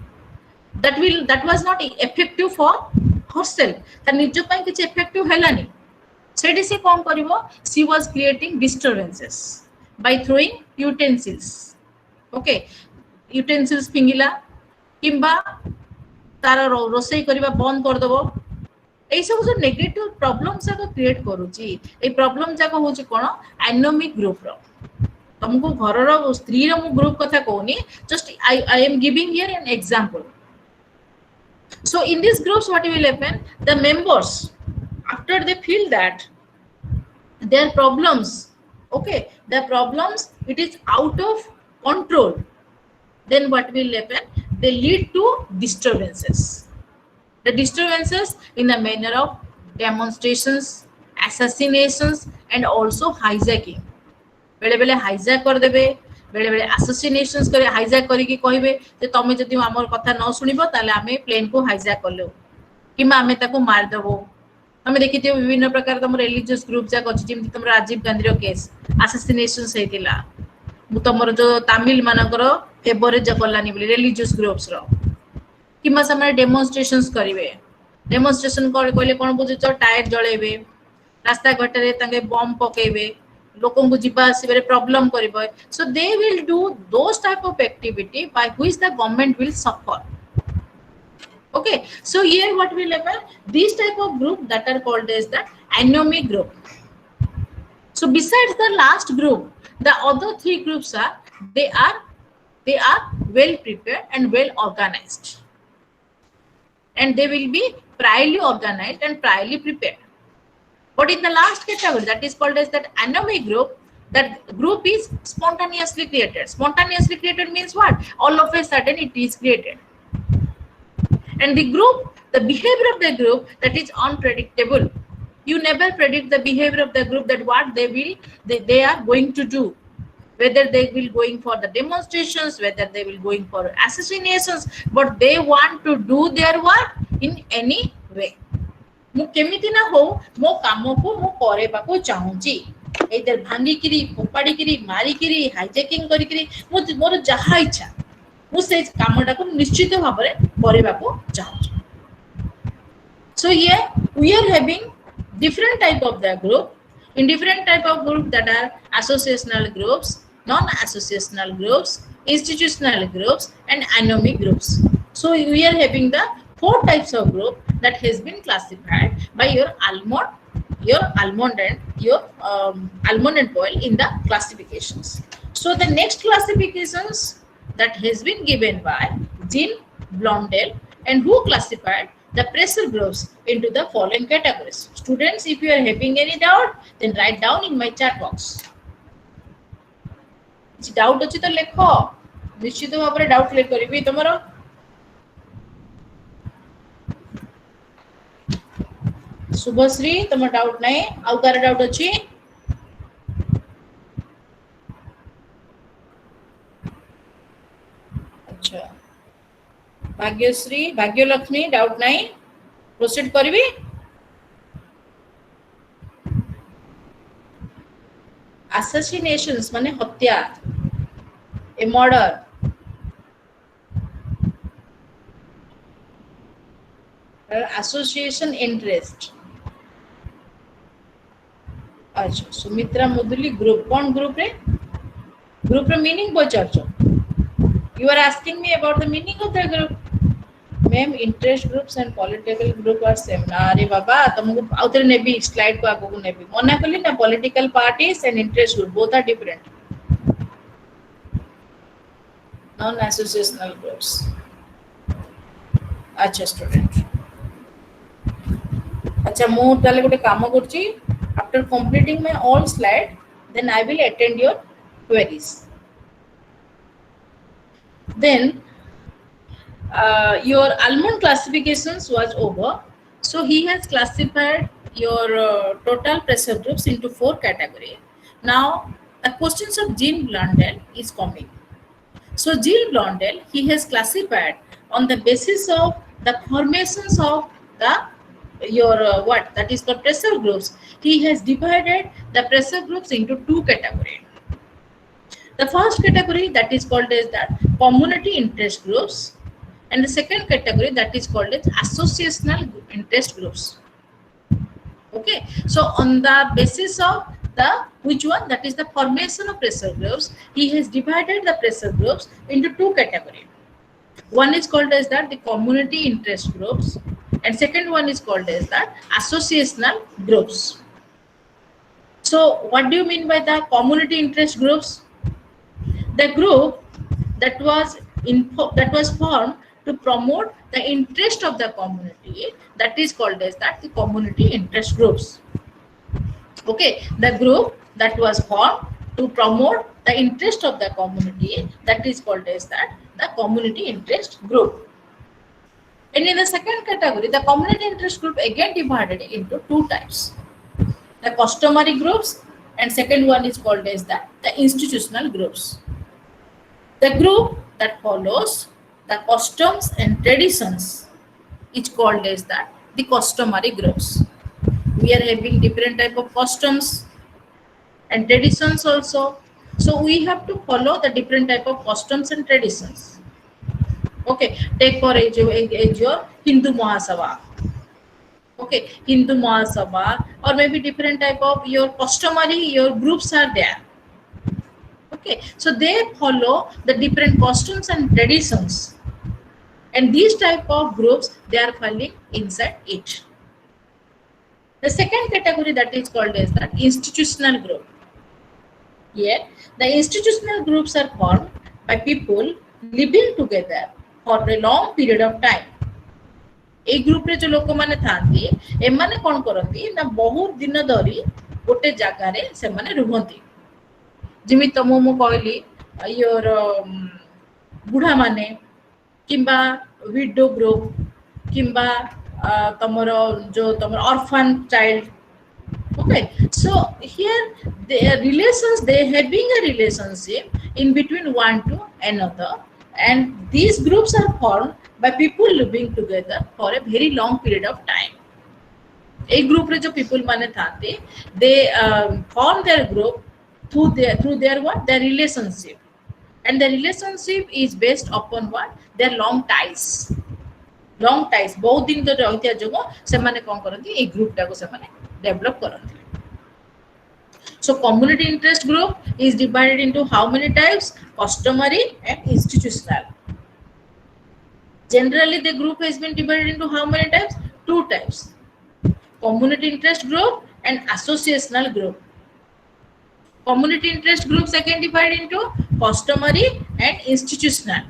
that was not effective for herself. ता निज पय किछि effective हेलानी. सेठी से कोन करिवो, she was creating disturbances by throwing utensils. Okay, utensils फिंगिला, किंबा तार रोसई करबा बंद कर दबो. ए सब जो नेगेटिव प्रॉब्लम्स जाको क्रिएट करूची, ए प्रॉब्लम जाको होची कोन, एनोमिक ग्रुप रो. तुमको घर रो स्त्री रो मु ग्रुप कथा कहूनी, just I am giving here an example. So in these groups what will happen, the members after they feel that their problems, okay, their problems, it is out of control, then what will happen, they lead to disturbances. The disturbances in the manner of demonstrations, assassinations and also hijacking. बेले बेले hijack कर देबे, बेले बेले assassinations करे, hijack करी कि कहिबे जे तमे जदि हमर कथा न सुनिबो ताले आमे प्लेन को हाइजैक करलो, किमा आमे ताको मार देबो. तमे देखिथियो विभिन्न प्रकार तम रिलीजियस ग्रुप जाक अछि, जेमि तम राजीव गांधी रो केस assassinations हेतिला. मु तमर जो तमिल मानकर फेवरेट जकलानी बोली रिलीजियस ग्रुप्स रो, किमा समय डेमोन्स्ट्रेशंस करिवे. डेमोन्स्ट्रेशन कहले कोन बुझिछ, टायर जळेबे, रास्ता घाटरे तांगे बम पकेबे, लोकों को जीवा आसबारे problem करिवो. So they will do those type of activity by which the government will suffer. Okay, so here what will happen, these type of group that are called as the anomic group. So besides the last group, the other 3 groups are they are well prepared and well organized, and they will be priorly organized and priorly prepared. But in the last category, that is called as that anomic group, that group is spontaneously created. Spontaneously created means what? All of a sudden it is created. And the group, the behavior of the group, that is unpredictable. You never predict the behavior of the group, that what they are going to do, whether they will going for the demonstrations, whether they will going for assassinations, but they want to do their work in any way. ମୁଁ केमिति ना हो मो काम को मो करेबा को चाहूची, इधर भांगिकिरी फोपाड़िकिरी मारिकिरी हाइजैकिंग करिकिरी मोर जहा इच्छा मु से कामटा को निश्चित भाव में करेबा को चाहूची. So here we are having different type of the group. In different type of group, that are associational groups, non-associational groups, institutional groups, and anomic groups. So we are having the 4 types of group that has been classified by your almond and oil in the classifications. So the next classifications that has been given by Jean Blondel, and who classified the pressure groups into the following categories. Students, if you are having any doubt, then write down in my chat box. Doubt अछि तो लेखो, निश्चित भाव में doubt ले करिबी तमरो. शुभश्री तम doubt नहीं, आउ car doubt अछि? अच्छा, भाग्यश्री भाग्यलक्ष्मी डाउट नहीं, प्रोसीड करिबी. assassinations माने हत्या, a murder, association interest. अच्छा, सुमित्रा मुदुली ग्रुप कौन ग्रुप रे meaning पचारछो. You are asking me about the meaning of the group. Ma'am, interest groups and political group are same. अरे बाबा तुमको आउतर नेबी स्लाइड को आगो नेबी मना कली ना, political parties and interest group both are different. Non-associational groups. अच्छा student, अच्छा मु ताले गोटे काम करची. After completing my all slide, then I will attend your queries. Then your almond classifications was over. So he has classified your total pressure groups into 4 categories. Now the questions of Jean Blondel is coming. So Jean Blondel, he has classified on the basis of the formations of the your what that is the pressure groups. He has divided the pressure groups into 2 categories. The first category that is called as that community interest groups, and the second category that is called as associational interest groups. Okay, so on the basis of the which one, that is the formation of pressure groups, he has divided the pressure groups into 2 categories. One is called as that the community interest groups, and second one is called as that associational groups. So what do you mean by the community interest groups? The group that was formed to promote the interest of the community, that is called as that the community interest groups. Okay, the group that was formed to promote the interest of the community, that is called as that the community interest group. And in the second category, the community interest group again divided into 2 types: the customary groups, and second one is called as that the institutional groups. The group that follows the customs and traditions is called as that the customary groups. We are having different type of customs and traditions also. So we have to follow the different type of customs and traditions. Okay, take for your Hindu Mahasabha. Okay, Hindu Mahasabha, or maybe different type of your customary, your groups are there. Okay, so they follow the different customs and traditions, and these type of groups, they are falling inside it. The second category that is called as the institutional group. Here, the institutional groups are formed by people living together for a long period of time. A group रे जो लोक माने थांती ए माने कोन करंती ना बहुत दिन धरी गोटे जगह रे से माने रुहंती जिमि तमो मु कहली योर बुढ़ा माने किंबा विडो ग्रुप किंबा तमर जो तमर orphan child. Okay, so here the relations, they having a relationship in between one to another, and these groups are formed by people living together for a very long period of time. A group रे जो people माने थाते, they form their group through their what, their relationship, and the relationship is based upon what, their long ties. Long ties बहुत दिन तो रहतिया जगो से माने कोन करंती ए ग्रुप टाको से माने develop करंती. So community interest group is divided into how many types? Customary and institutional. Generally the group has been divided into how many types? Two types: community interest group and associational group. Community interest groups again divided into customary and institutional.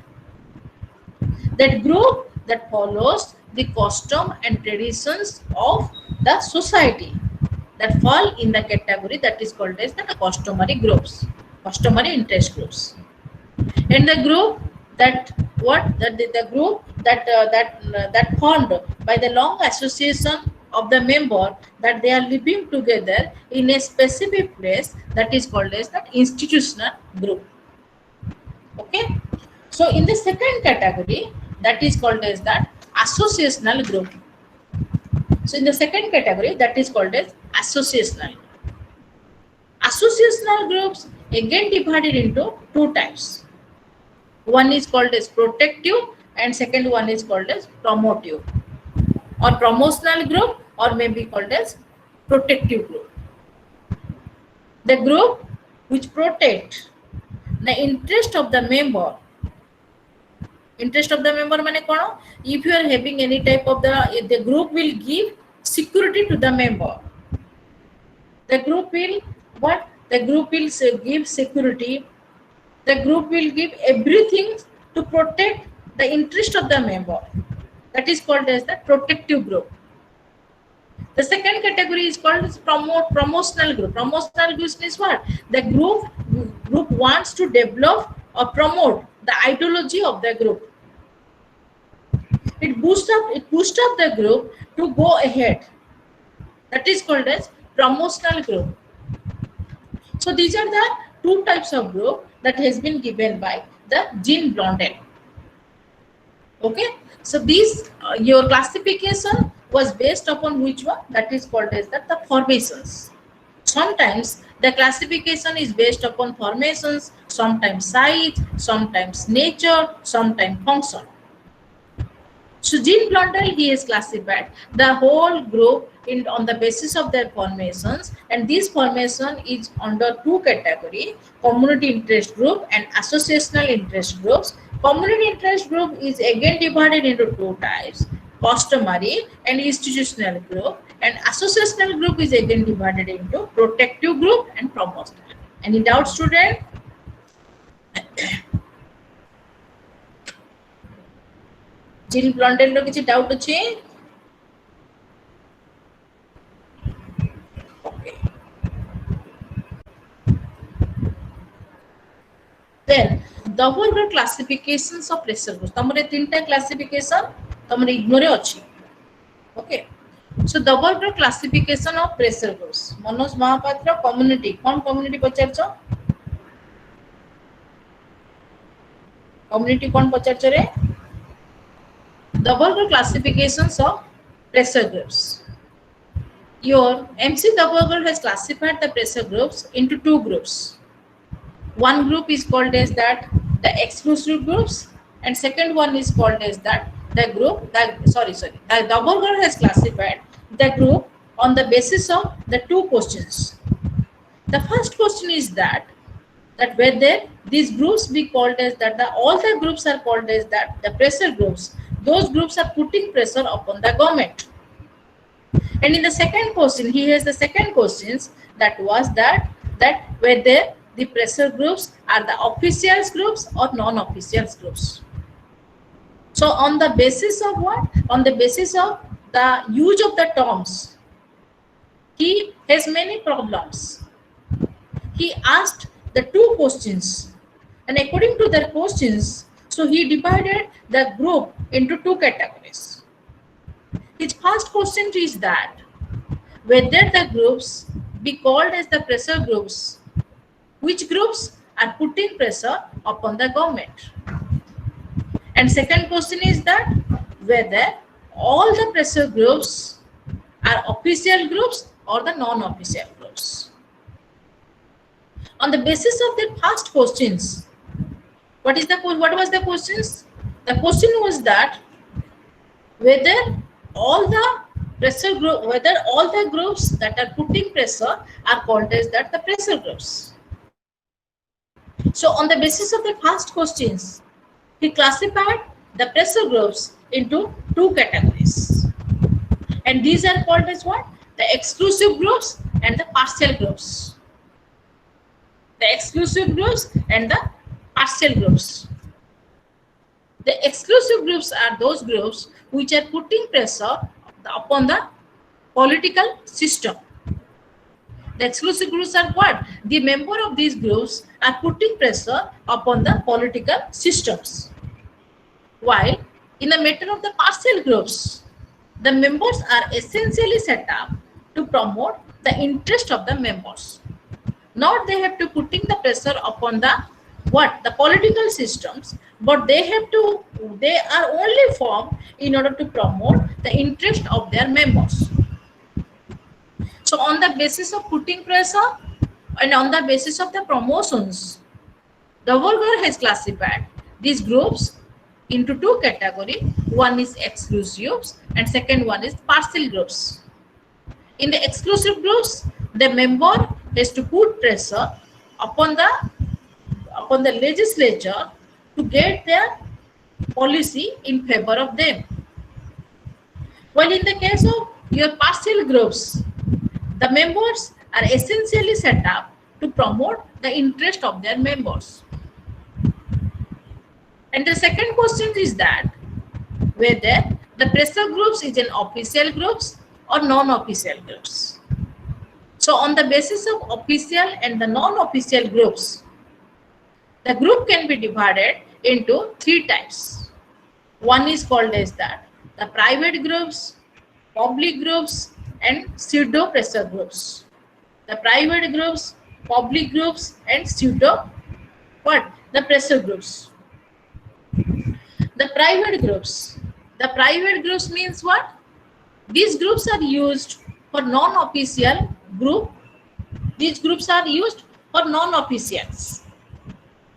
That group that follows the custom and traditions of the society, that fall in the category that is called as the customary groups, customary interest groups. And the group that the group that formed by the long association of the member, that they are living together in a specific place, that is called as the institutional group. Okay, so in the second category, that is called as that associational group. So in the second category, that is called as associational. Associational groups again divided into two types. One is called as protective and second one is called as promotive, or promotional group, or may be called as protective group. The group which protect the interest of the member. Interest of the member mane kono, if you are having any type of the group will give security to the member. The group will what, the group will give security, the group will give everything to protect the interest of the member, that is called as the protective group. The second category is called as promotional group. Promotional group is what, the group wants to develop or promote the ideology of the group. It pushed up the group to go ahead, that is called as promotional group. So these are the two types of group that has been given by the Jean Blondel. Okay, so these your classification was based upon which one, that is called as the formations. Sometimes the classification is based upon formations, sometimes size, sometimes nature, sometimes function. So Jean Blondel, he has classified the whole group on the basis of their formations, and this formation is under two categories: community interest group and associational interest groups. Community interest group is again divided into two types: customary and institutional group, and associational group is again divided into protective group and promotional. Any doubt, student? Jean Blondel रो किसी doubt अच्छे? Okay. Then double classifications of pressure groups. तमरे तीनटा classification तमरे ignore अच्छी. Okay. So double classification of pressure groups. Manoj Mahapatra community. कौन community पचारचो? Community कौन पचारचो रे? Double classifications of pressure groups. Your MC Daburger has classified the pressure groups into two groups. One group is called as that the exclusive groups, and second one is called as that the group that the Daburger has classified the group on the basis of the two questions. The first question is that whether these groups be called as that all the groups are called as that the pressure groups. Those groups are putting pressure upon the government. And in the second question, he has the second questions, that was that whether the pressure groups are the officials groups or non-officials groups. So on the basis of what? On the basis of the use of the terms, he has many problems. He asked the two questions, and according to their questions, so he divided the group into two categories. His first question is that whether the groups be called as the pressure groups, which groups are putting pressure upon the government. And second question is that whether all the pressure groups are official groups or the non-official groups. On the basis of the first questions, what was the questions? The question was that whether all the groups that are putting pressure are called as that the pressure groups. So on the basis of the first questions, he classified the pressure groups into two categories, and these are called as what? The exclusive groups and the partial groups. The exclusive groups and the partial groups. The exclusive groups are those groups which are putting pressure upon the political system. The exclusive groups are what? The member of these groups are putting pressure upon the political systems. While in the matter of the partial groups, the members are essentially set up to promote the interest of the members. Not they have to putting the pressure upon the what? The political systems, but they are only formed in order to promote the interest of their members. So on the basis of putting pressure and on the basis of the promotions, Dauvergar has classified these groups into two categories. One is exclusives and second one is partial groups. In the exclusive groups, the member has to put pressure upon the legislature to get their policy in favor of them. While in the case of your partial groups, the members are essentially set up to promote the interest of their members. And the second question is that whether the pressure groups is an official groups or non-official groups. So on the basis of official and the non-official groups, the group can be divided into three types. One is called as that the private groups, public groups, and pseudo pressure groups. The private groups, public groups, and pseudo what? The pressure groups. The private groups. The private groups means what? These groups are used for non-official group. These groups are used for non-officials.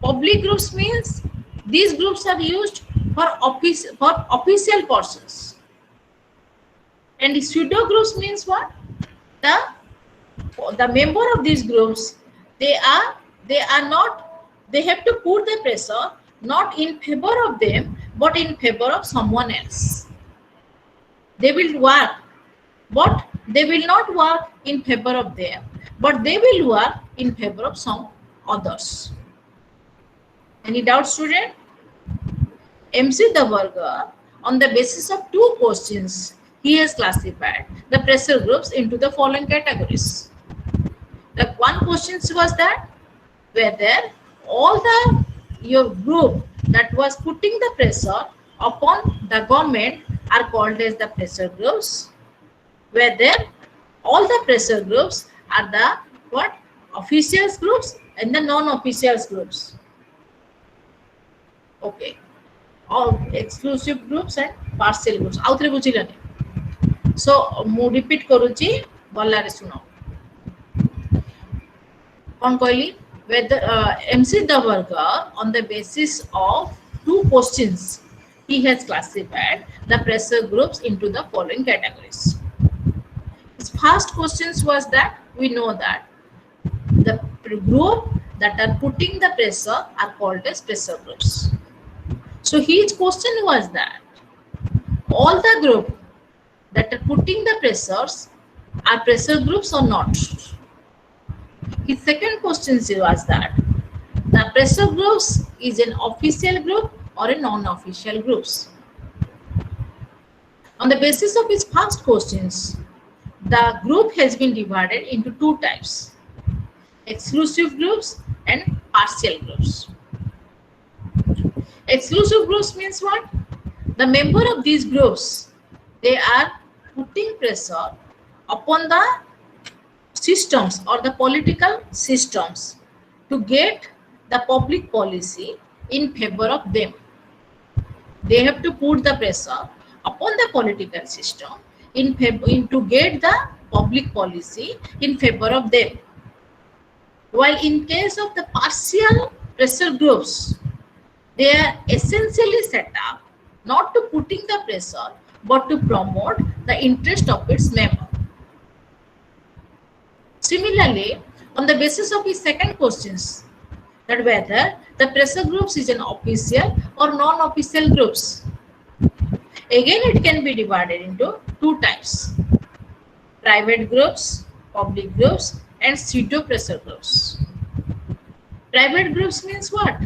Public groups means these groups are used for official persons. And the pseudo groups means what? The member of these groups, they have to put the pressure not in favor of them but in favor of someone else. They will work, but they will not work in favor of them, but they will work in favor of some others. Any doubt, student? MC Dauvergar, on the basis of two questions, he has classified the pressure groups into the following categories. The one question was that whether all your group that was putting the pressure upon the government are called as the pressure groups, whether all the pressure groups are the what? Officials groups and the non-officials groups. Okay. All exclusive groups and partial groups. Outre buझिलानी. So, mu repeat करूँची भल्लारे सुनो. कौन कहली? Whether MC Dauvergar, on the basis of two questions, he has classified the pressure groups into the following categories. His first questions was that we know that the group that are putting the pressure are called as pressure groups. So his question was that all the group that are putting the pressures are pressure groups or not. His second question was that the pressure groups is an official group or a non-official groups. On the basis of its first questions, the group has been divided into two types: exclusive groups and partial groups. Exclusive groups means what? The member of these groups, they are putting pressure upon the systems or the political systems to get the public policy in favor of them. They have to put the pressure upon the political system to get the public policy in favor of them. While in case of the partial pressure groups, they are essentially set up not to putting the pressure but to promote the interest of its member. Similarly, on the basis of his second questions, that whether the pressure groups is an official or non-official groups. Again, it can be divided into two types: private groups, public groups, and pseudo pressure groups. Private groups means what?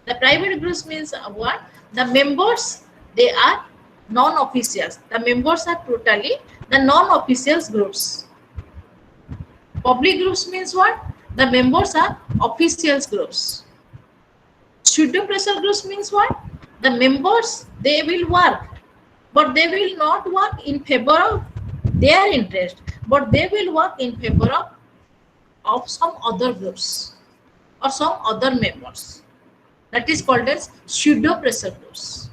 The private groups means what? The members, they are non-officials. The members are totally the non-officials groups. Public groups means what? The members are officials groups. Pseudo pressure groups means what? The members, they will work, but they will not work in favor of their interest, but they will work in favor of some other groups or some other members. That is called as pseudo pressure groups.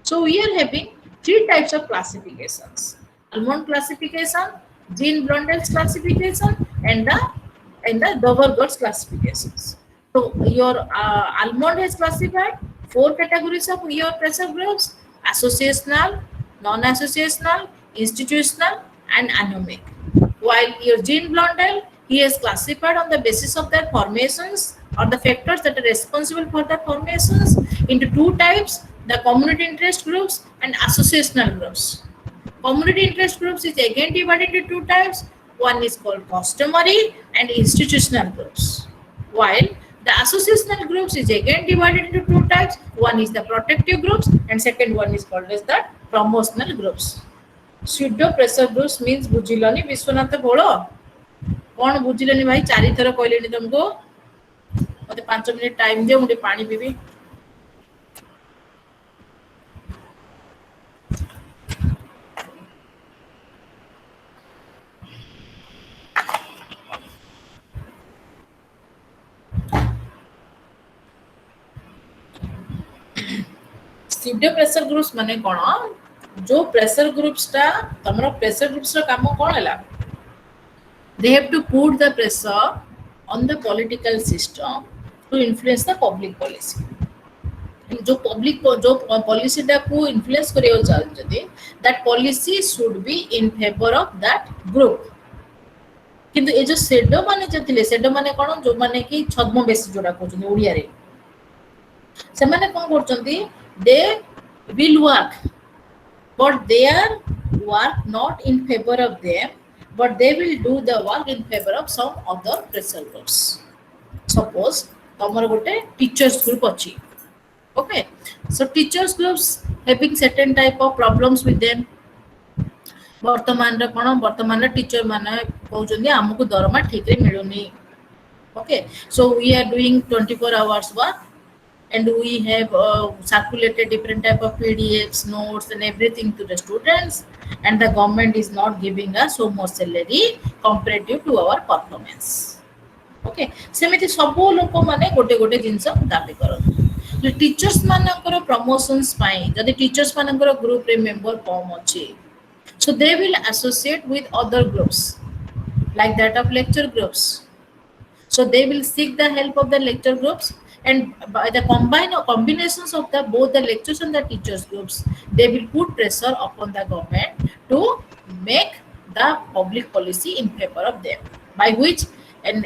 So we are having three types of classifications: Almond classification, Jean Blondell's classification, and the Dover-Gertz classifications. So your Almond has classified four categories of your pressure groups: associational, non-associational, institutional, and anomic. While your Jean Blondell, he has classified on the basis of their formations or the factors that are responsible for the formations into two types: the community interest groups and associational groups. Community interest groups is again divided into two types. One is called customary and institutional groups, while the associational groups is again divided into two types. One is the protective groups and second one is called as the promotional groups. Pseudo pressure groups means बुझिलनी Vishwanath बोलो कौन बुझिलनी भाई चारि थर कहलेनी तुमको मते 5 minute time दियो मुझे पानी पीबी pseudo pressure groups माने कोन जो प्रेशर ग्रुप्स टा तमरो प्रेशर ग्रुप्स रा काम कोन हला they have to put the pressure on the political system to influence the public policy. जो पब्लिक जो पॉलिसी टा को इन्फ्लुएंस करियो चाहते that policy should be in favor of that group. किंतु ए जो सेडो माने जतिले सेडो माने कोन जो माने कि छद्मवेशी जोडा कहउछन ओडिया रे से माने कोन करछंती they will work but their work not in favor of them, but they will do the work in favor of some other pressure groups. Suppose tomar gote teachers group achi, okay, so teachers groups having certain type of problems with them. वर्तमान रे कोन वर्तमान रे teacher माने कहउछन हमकु दरमा ठीक रे मिलुनी, okay, so we are doing 24 hours work and we have circulated different type of PDFs, notes and everything to the students, and the government is not giving us so much salary comparative to our performance. Okay, सेमिति सबो लोक माने गोटे गोटे जिंस दाबी करन जो teachers मानकर promotions पाई जदि teachers मानकर ग्रुप रे मेंबर कम अछि, so they will associate with other groups like that of lecture groups, so they will seek the help of the lecture groups, and by the combinations of the both the lectures and the teachers groups, they will put pressure upon the government to make the public policy in favor of them, by which in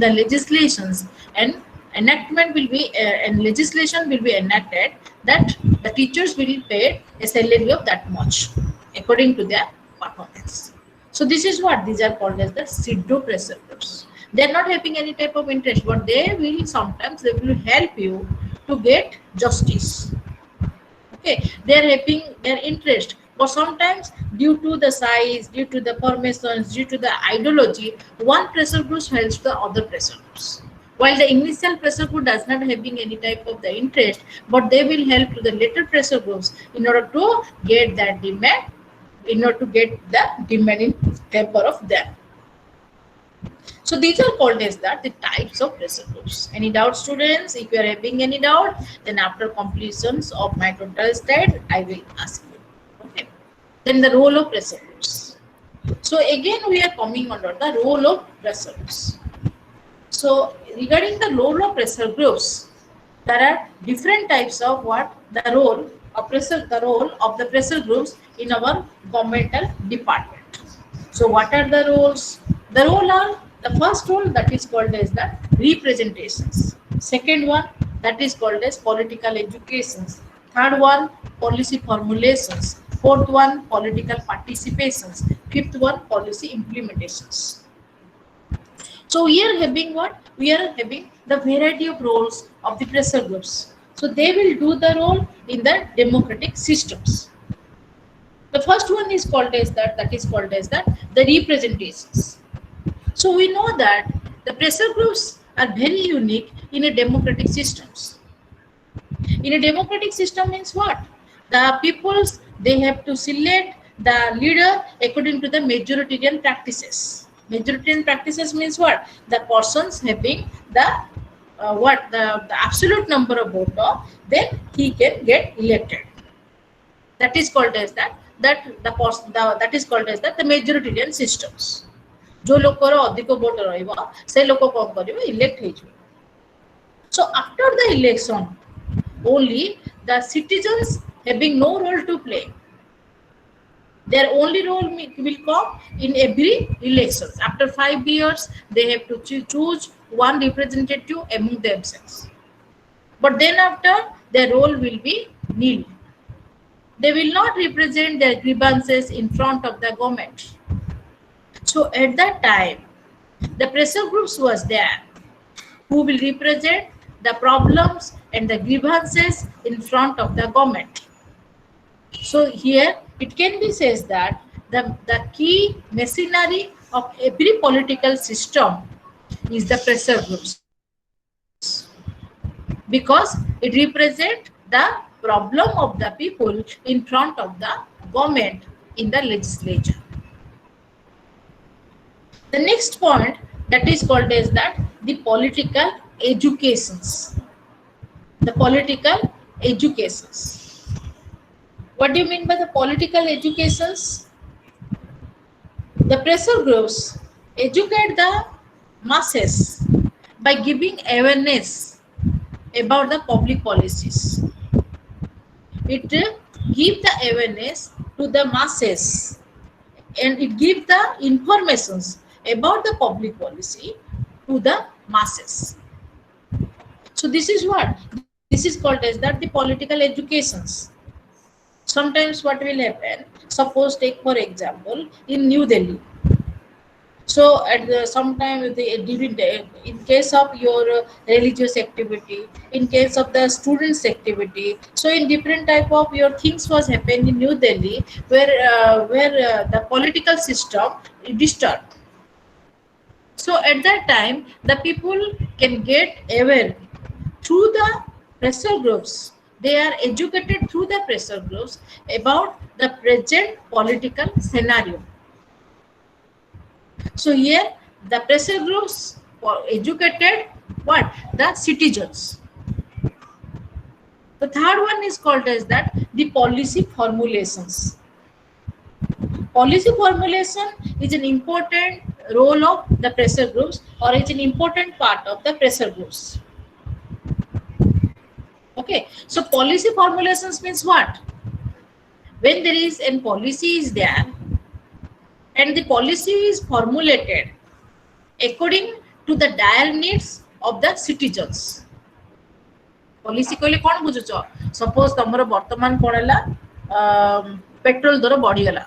the legislations and enactment will be and legislation will be enacted that the teachers will be paid a salary of that much according to their performance. So this is what these are called as the pseudo pressure groups. They are not having any type of interest, but they will sometimes they will help you to get justice. Okay, Okay, they are having their interest, but sometimes due to the size, due to the formations, due to the ideology, one pressure group helps the other pressure groups. While the initial pressure group does not having any type of the interest, but they will help to the later pressure groups in order to get that demand, in order to get the demand in favor of them. So these are called as that the types of pressure groups. Any doubt, students? If you are having any doubt, then after completions of my total slide, I will ask you. Okay. Then the role of pressure groups. So again, we are coming under the role of pressure groups. So regarding the role of pressure groups, there are different types of what the role of the pressure groups in our governmental department. So what are the roles? The role are the first role that is called as the representations. Second one that is called as political educations. Third one policy formulations. Fourth one political participations. Fifth one policy implementations. So we are having what? We are having the variety of roles of the pressure groups. So they will do the role in the democratic systems. The first one is called as that is called as the representations. So we know that the pressure groups are very unique in a democratic systems. In a democratic system means what? The peoples, they have to select the leader according to the majoritarian practices. Majoritarian practices means what? The persons having the the absolute number of votes, then he can get elected. That is called as that is called as the majoritarian systems. जो लोकर अधिक vote रहिबो से लोक कोन करिवे elect हे जिवे. So after the election, only the citizens having no role to play. Their only role will come in every elections. After 5 years, they have to choose one representative among themselves. But then after, their role will be nil. They will not represent their grievances in front of the government. So at that time, the pressure groups was there who will represent the problems and the grievances in front of the government. So here it can be said that the key machinery of every political system is the pressure groups, because it represents the problem of the people in front of the government in the legislature. The next point that is called as the political educations. The political educations. What do you mean by the political educations? The pressure groups educate the masses by giving awareness about the public policies. It gives the awareness to the masses, and it gives the informations about the public policy to the masses. So this is what? This is called as the political educations. Sometimes what will happen, suppose take for example in New Delhi. So at the sometime in case of your religious activity, in case of the students activity, so in different type of your things was happening in New Delhi where the political system is disturbed. So at that time, the people can get aware through the pressure groups. They are educated through the pressure groups about the present political scenario. So here the pressure groups educated what? The citizens. The third one is called as the policy formulations. Policy formulation is an important role of the pressure groups, or is an important part of the pressure groups. Okay, so policy formulations means what? When there is a policy is there and the policy is formulated according to the dire needs of the citizens. Policy कहले कौन बुझुछ? Suppose तमरो वर्तमान पड़ेला petrol दर बढ़ी गला.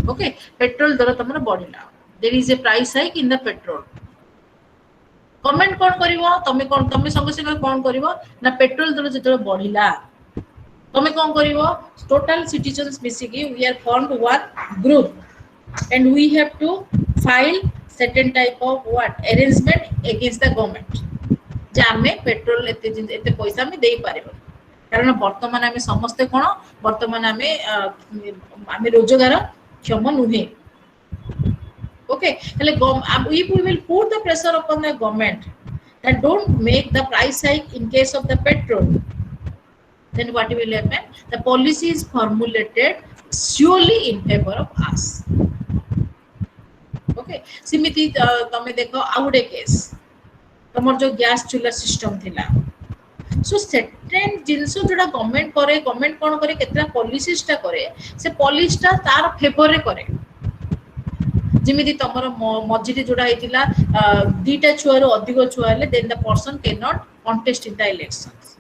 Okay, petrol दर तमरो बढ़िला. There is a price hike in the petrol. Comment कौन करिवो? तमे संगे संगे कौन करिवो ना पेट्रोल दर जेतरे बढ़िला तमे कोन करिवो टोटल सिटीजन्स मिसिकी we are formed one group and we have to file certain type of what arrangement against the government जे आमे पेट्रोल एते पैसा में देई पारिबो कारण वर्तमान आमे समस्त कोन वर्तमान आमे रोजगार क्षम नुहे okay if we will put the pressure upon the government that don't make the price hike in case of the petrol, then what will happen? The policy is formulated surely in favor of us. Okay, सिमिति तमे देखो आउडे case तमर जो gas चूल्हा system थिला सो सेटेन जिंसो जोडा government कोन करे केतरा policies ता करे से पॉलिसी ता तार फेवर रे करे जिमिति तमर मझिरे जोडा हेतिला दीटा छुआ रो अधिक छुआ हेले then the person can not contest in the elections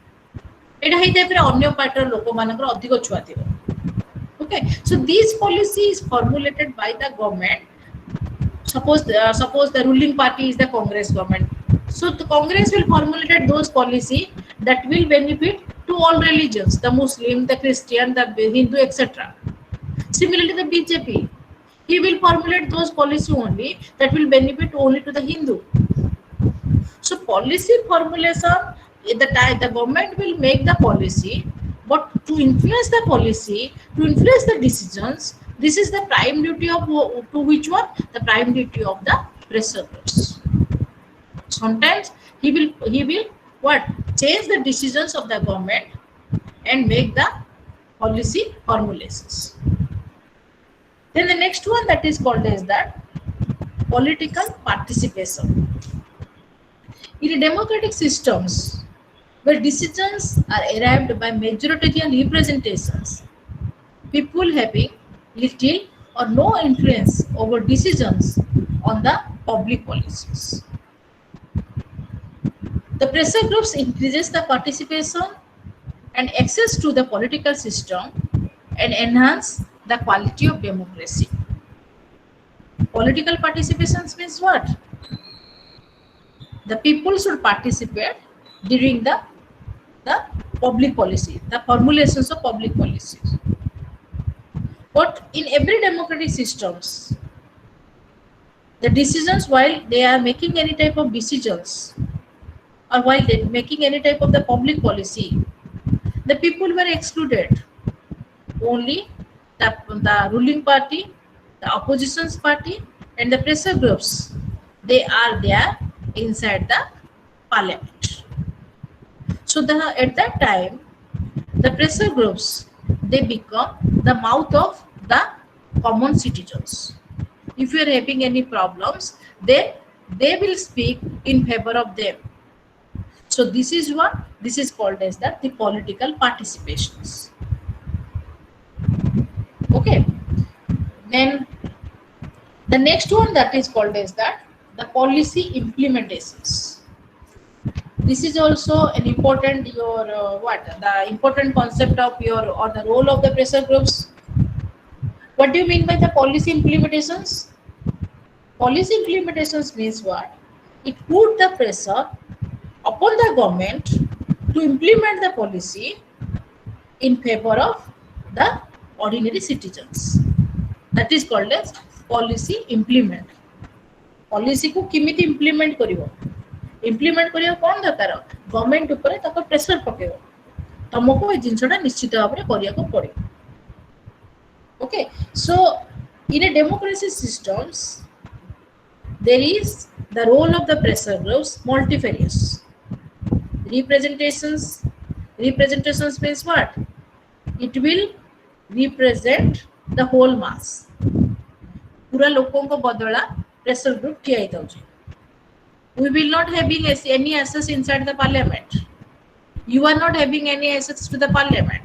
एटा हेते पर अन्य पार्टी लोक मानकर अधिक छुआ थिबो okay so this policy is formulated by the government suppose the ruling party is the Congress government so the Congress will formulate those policy that will benefit to all religions the Muslim the Christian the Hindu etc similarly the BJP he will formulate those policy only that will benefit only to the Hindu. So policy formulation the government will make the policy but to influence the policy to influence the decisions this is the prime duty of to which one the prime duty of the pressure groups. Sometimes he will what change the decisions of the government and make the policy formulations. Then the next one that is called as that political participation. In democratic systems where decisions are arrived by majoritarian representations, people having little or no influence over decisions on the public policies. The pressure groups increases the participation and access to the political system and enhance the quality of democracy. Political participation means what? The people should participate during the public policy, the formulations of public policies. But in every democratic systems, the decisions while they are making any type of decisions or while they making any type of the public policy, the people were excluded. Only the ruling party, the opposition's party and the pressure groups, they are there inside the parliament. So at that time, the pressure groups, they become the mouth of the common citizens. If you are having any problems, then they will speak in favor of them. So this is what this is called as the political participations. Okay. Then the next one that is called as that the policy implementations. This is also an important the important concept of your or the role of the pressure groups. What do you mean by the policy implementations? Policy implementations means what? It put the pressure upon the government to implement the policy in favor of the ordinary citizens. That is called as policy implement. Policy को किमिति implement करिवो? Implement करियो कौन दरकार? Government ऊपर ताको pressure पकेयो. तमको ए जिंसटा निश्चित भाबरे करिया को पड़े. Okay, so in a democracy systems, there is the role of the pressure groups multifarious. Representations means what? It will represent the whole mass. पूरा लोगों को बदला pressure group किया ही था उसे. We will not having any access inside the parliament. You are not having any access to the parliament.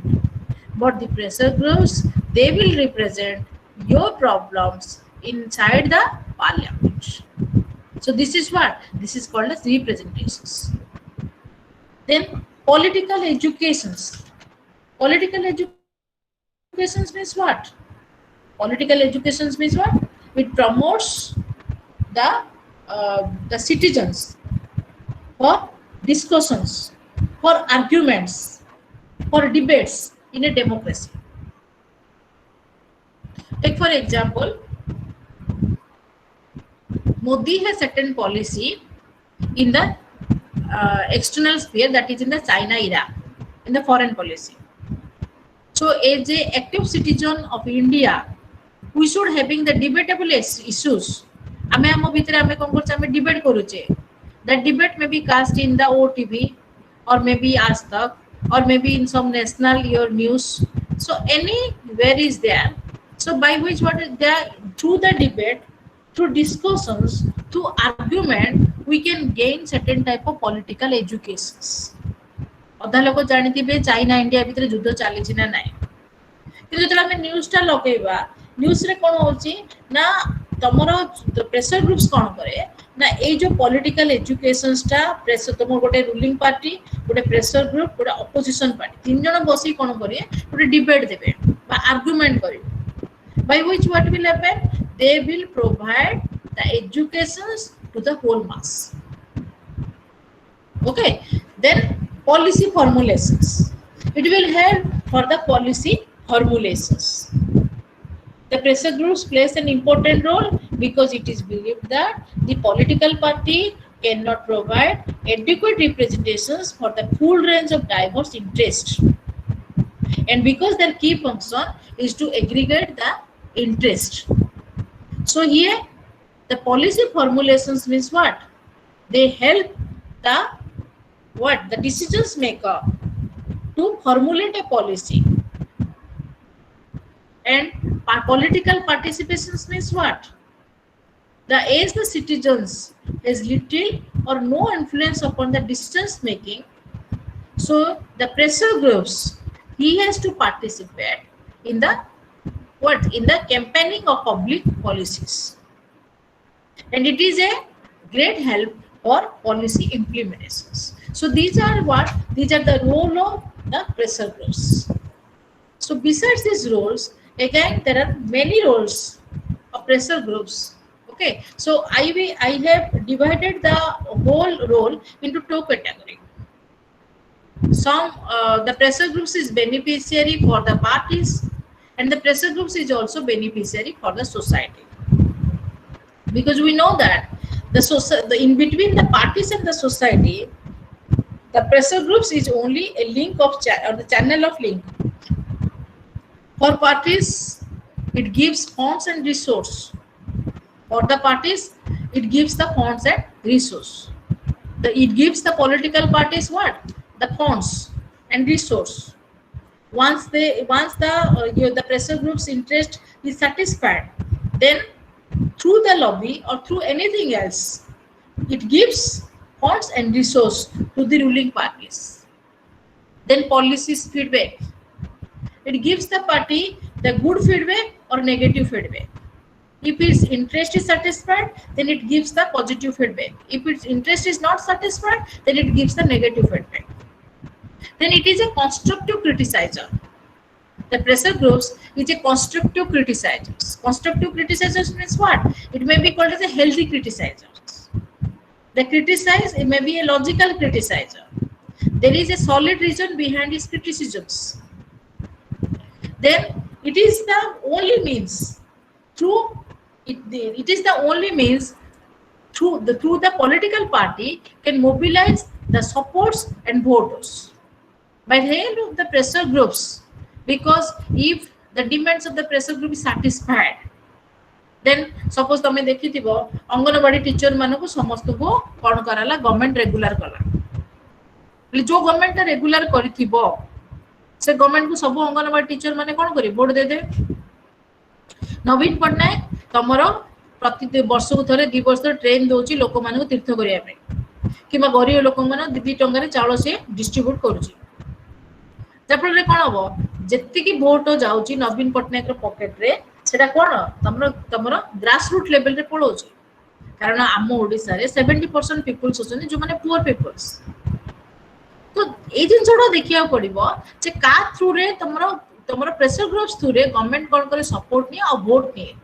But the pressure groups, they will represent your problems inside the parliament. So this is what? This is called as representations. Then political educations. Political educations means what? Political educations means what? It promotes the citizens for discussions, for arguments, for debates in a democracy. Take for example, Modi has certain policy in the external sphere, that is in the China era, in the foreign policy. So as a active citizen of India, we should having the debatable issues. आमे हम भीतर आमे कौन करछे आमे debate करूचे. That debate may be cast in the OTV or maybe Aaj Tak or maybe in some national your news. So anywhere is there. So by which what is there, through the debate, through discussions, through argument, we can gain certain type of political educations. ଅଧା ଲୋକ ଜାଣିଥିବେ China India ଭିତରେ ଯୁଦ୍ଧ ଚାଲିଛି ନା ନାହିଁ, କିନ୍ତୁ ଯେତେବେଳେ ଆମେ ନ୍ୟୁଜଟା ଲଗେଇବା, ନ୍ୟୁଜରେ କ'ଣ ହେଉଛି ନା ତମର ପ୍ରେସର ଗ୍ରୁପ୍ସ କ'ଣ କରେ ନା ଏଇ ଯୋଉ ପଲିଟିକାଲ ଏଜୁକେସନ୍ସଟା ପ୍ରେସର, ତମର ଗୋଟେ ରୁଲିଂ ପାର୍ଟି, ଗୋଟେ ପ୍ରେସର ଗ୍ରୁପ, ଗୋଟେ ଅପୋଜିସନ ପାର୍ଟି, ତିନି ଜଣ ବସିକି କ'ଣ କରିବେ, ଗୋଟେ ଡିବେଟ୍ ଦେବେ ବା ଆର୍ଗୁମେଣ୍ଟ କରିବେ. By which what will happen? They will provide the educations to the whole mass. Okay, then policy formulations. It will help for the policy formulations. The pressure groups plays an important role because it is believed that the political party cannot provide adequate representations for the full range of diverse interests, and because their key function is to aggregate the interest. So here the policy formulations means what? They help the decisions maker to formulate a policy. And political participations means what? As the citizens has little or no influence upon the decisions making, so the pressure groups, he has to participate in the in the campaigning of public policies, and it is a great help for policy implementations. So these are the role of the pressure groups. So besides these roles, again there are many roles of pressure groups. Okay, so I have divided the whole role into two categories. Some the pressure groups is beneficiary for the parties, and the pressure groups is also beneficiary for the society, because we know that in between the parties and the society, the pressure groups is only a link of or the channel of link. For parties, it gives funds and resource. For the parties, it gives the funds and resource. It gives the political parties what? The funds and resource. Once the pressure group's interest is satisfied, then through the lobby or through anything else, it gives funds and resource to the ruling parties. Then policies feedback. It gives the party the good feedback or negative feedback. If its interest is satisfied, then it gives the positive feedback. If its interest is not satisfied, then it gives the negative feedback. Then it is a constructive criticizer. The pressure groups is a constructive criticizers. Constructive criticizers means what? It may be called as a healthy criticizers. The criticize, it may be a logical criticizer. There is a solid reason behind his criticisms. Then it is the only means through the political party can mobilize the supports and voters by the help of the pressure groups, because if the demands of the pressure group is satisfied, then suppose तमे देखिथिबो anganwadi teacher मानको समस्तको कोन कराला government regular कला, जो government regular करिथिबो से government को सब anganwadi teacher माने कोन करी वोट दे दे. नवीन पटनायक तमरो प्रति वर्ष को थरे 2 वर्ष ट्रेन दोची लोक मानको तीर्थ करिया पे, किबा गरीब लोक मानो 2 टंगा रे चावल से डिस्ट्रीब्यूट करूची. जफल रे कोन हबो जत्ति की वोट जाउची नवीन पटनायक रो पॉकेट रे, सेटा कोन तमरो ग्रास रूट लेवल रे पळोची. कारण आम ओडिसा रे 70% पीपल्स होचनी जो माने पुअर पीपल्स. तो ए जिनसोडा देखिया पड़िबो जे का थ्रू रे तमरो प्रेशर ग्रुप्स थ्रू रे गवर्नमेंट कोन करे सपोर्ट नि आ वोट नि.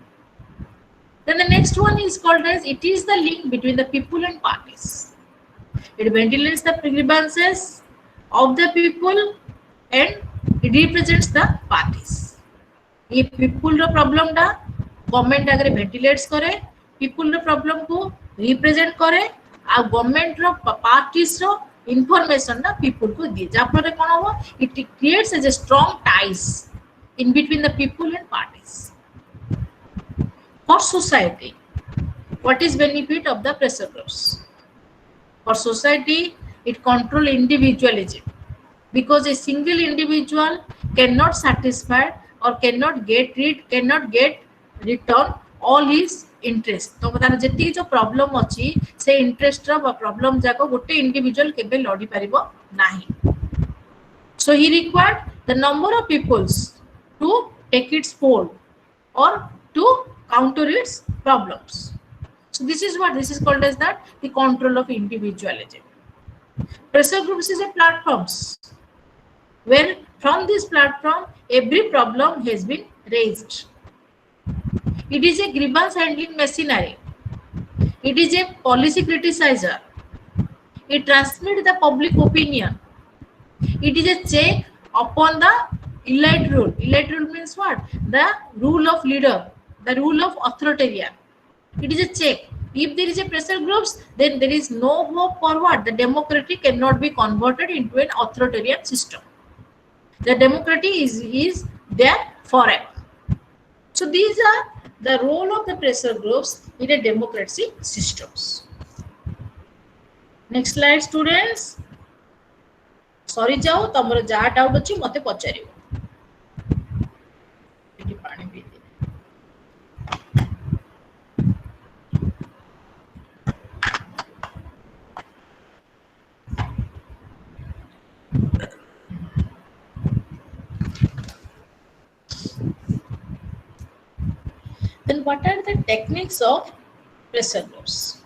Then the next one is called as it is the link between the people and parties. It ventilates the grievances of the people and It represents the parties. ये people रो problem डा government आगे ventilates करे, people रो problem को represent करे, आ government रो parties रो information ना people को दिए. जहाँ पर कौन हो? It creates as a strong ties in between the people and parties. For society, what is benefit of the pressure groups? For society, it control individualism because a single individual cannot satisfy or cannot get return all his interest. तो तार जेती जो problem अछि से interest रो problem जाको गोटे individual केबे लड़ी परिबो नाही. So he required the number of peoples to take its hold or to counter its problems. So this is called as that the control of individualism. Pressure groups is a platforms where from this platform every problem has been raised. It is a grievance handling machinery. It is a policy criticizer. It transmits the public opinion. It is a check upon the elite rule. Elite rule means what? The rule of leader, the rule of authoritarian. It is a check. If there is a pressure groups, then there is no hope for what? The democracy cannot be converted into an authoritarian system. The democracy is there forever. So these are the role of the pressure groups in a democracy systems. Next slide, students. Sorry, जाओ तमरो जहाँ doubt अछि मते पचारियो. Eighty पानी P they. Then what are the techniques of pressure groups?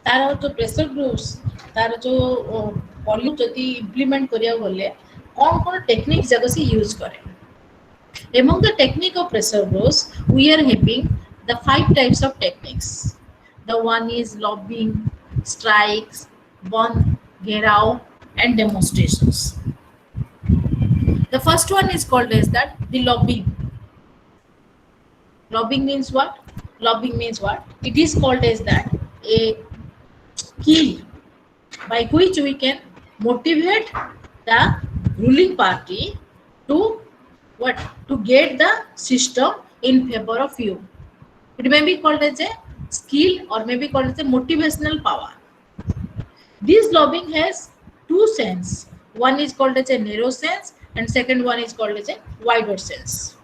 तार जो pressure groups तार जो policy जदि इम्प्लीमेंट करिया बोले कौन टेक्निक जगह से यूज करें. Among the technique of pressure groups, we are having the 5 types of techniques. The one is lobbying, strikes, bond, घेराव, and demonstrations. The first one is called as that the lobbying. Lobbying means what? Lobbying means what? It is called as that a skill by which we can motivate the ruling party to what? To get the system in favor of you. It may be called as a skill or may be called as a motivational power. This lobbying has two sense. One is called as a narrow sense and second one is called as a wider sense.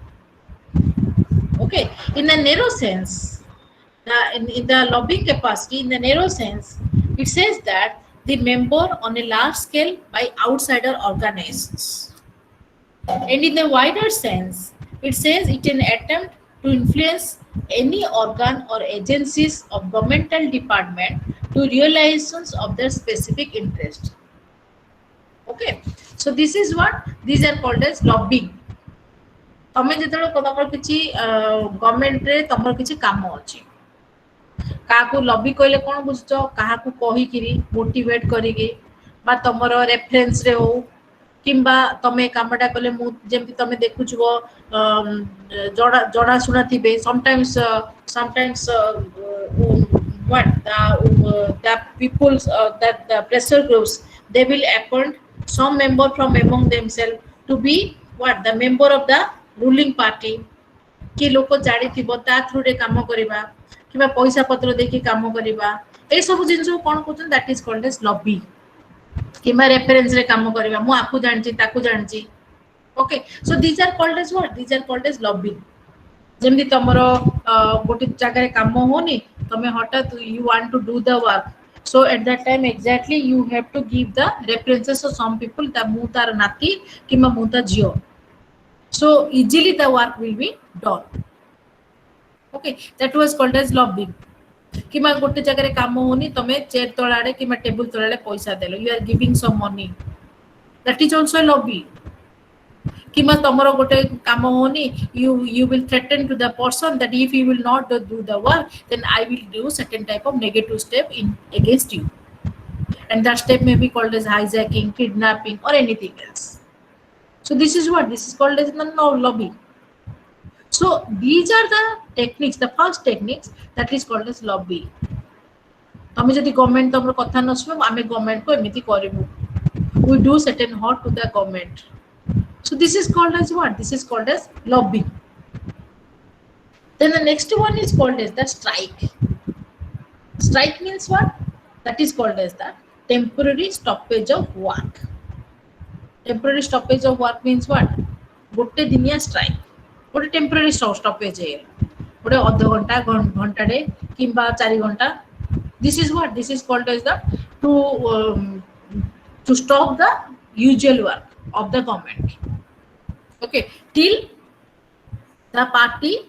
Okay, in the narrow sense, in the lobbying capacity, in the narrow sense, it says that the member on a large scale by outsider organizations. And in the wider sense, it says it an attempt to influence any organ or agencies of governmental department to realizations of their specific interest. Okay, so this is what these are called as lobbying. तमे जेतलो तमर किछि government रे तमर किछि काम अछि काकू lobby कहले कोन बुझछो काहाकू कहि किरी मोटिवेट करिके बा तमर रेफरेंस रे हो किंबा तमे कामटा कले मु जेमति तमे देखुछबो जड़ा सुना थिबे sometimes what the people that the pressure groups they will appoint some member from among themselves to be what the member of the ruling party कि लोक जाडी थिबो ता थ्रू रे काम करिबा किबा पैसा पत्र देखि काम करिबा ए सब जिंस कोन कहउछन that is called as lobby किबा रेफरेंस रे काम करिबा मु आपु जानची ताकू जानची. Okay, so these are called as what? These are called as lobby. जेमि तमरो गोटे जगह रे काम होनी तमे हठात you want to do the work, so at that time exactly you have to give the references of some people that mu tar nati किबा mu ta jio, so easily the work will be done. Okay, that was called as lobbying. Keema गोटे जगह रे काम होनी तमे chair तळाडे keema table तळाडे पैसा देलो, you are giving some money, that is also a lobby. Keema तमरो गोटे काम होनी you will threaten to the person that if you will not do the work then I will do certain type of negative step in against you, and that step may be called as hijacking, kidnapping or anything else. So this is what this is called as lobby. So these are the techniques, the first techniques that is called as lobby. तमे जदि government तमरो कथा न सुनो आमे government को एमिति करिवु, we do certain hurt to the government. So this is called as what? This is called as lobbying. Then the next one is called as the strike. Strike means what? That is called as the temporary stoppage of work. Temporary stoppage of work means what? गोटे दिनिया strike, गोटे temporary stoppage है, गोटे अध घंटा घंटाटे किंबा 4 घंटा. This is what? This is called as the to stop the usual work of the government. Okay, till the party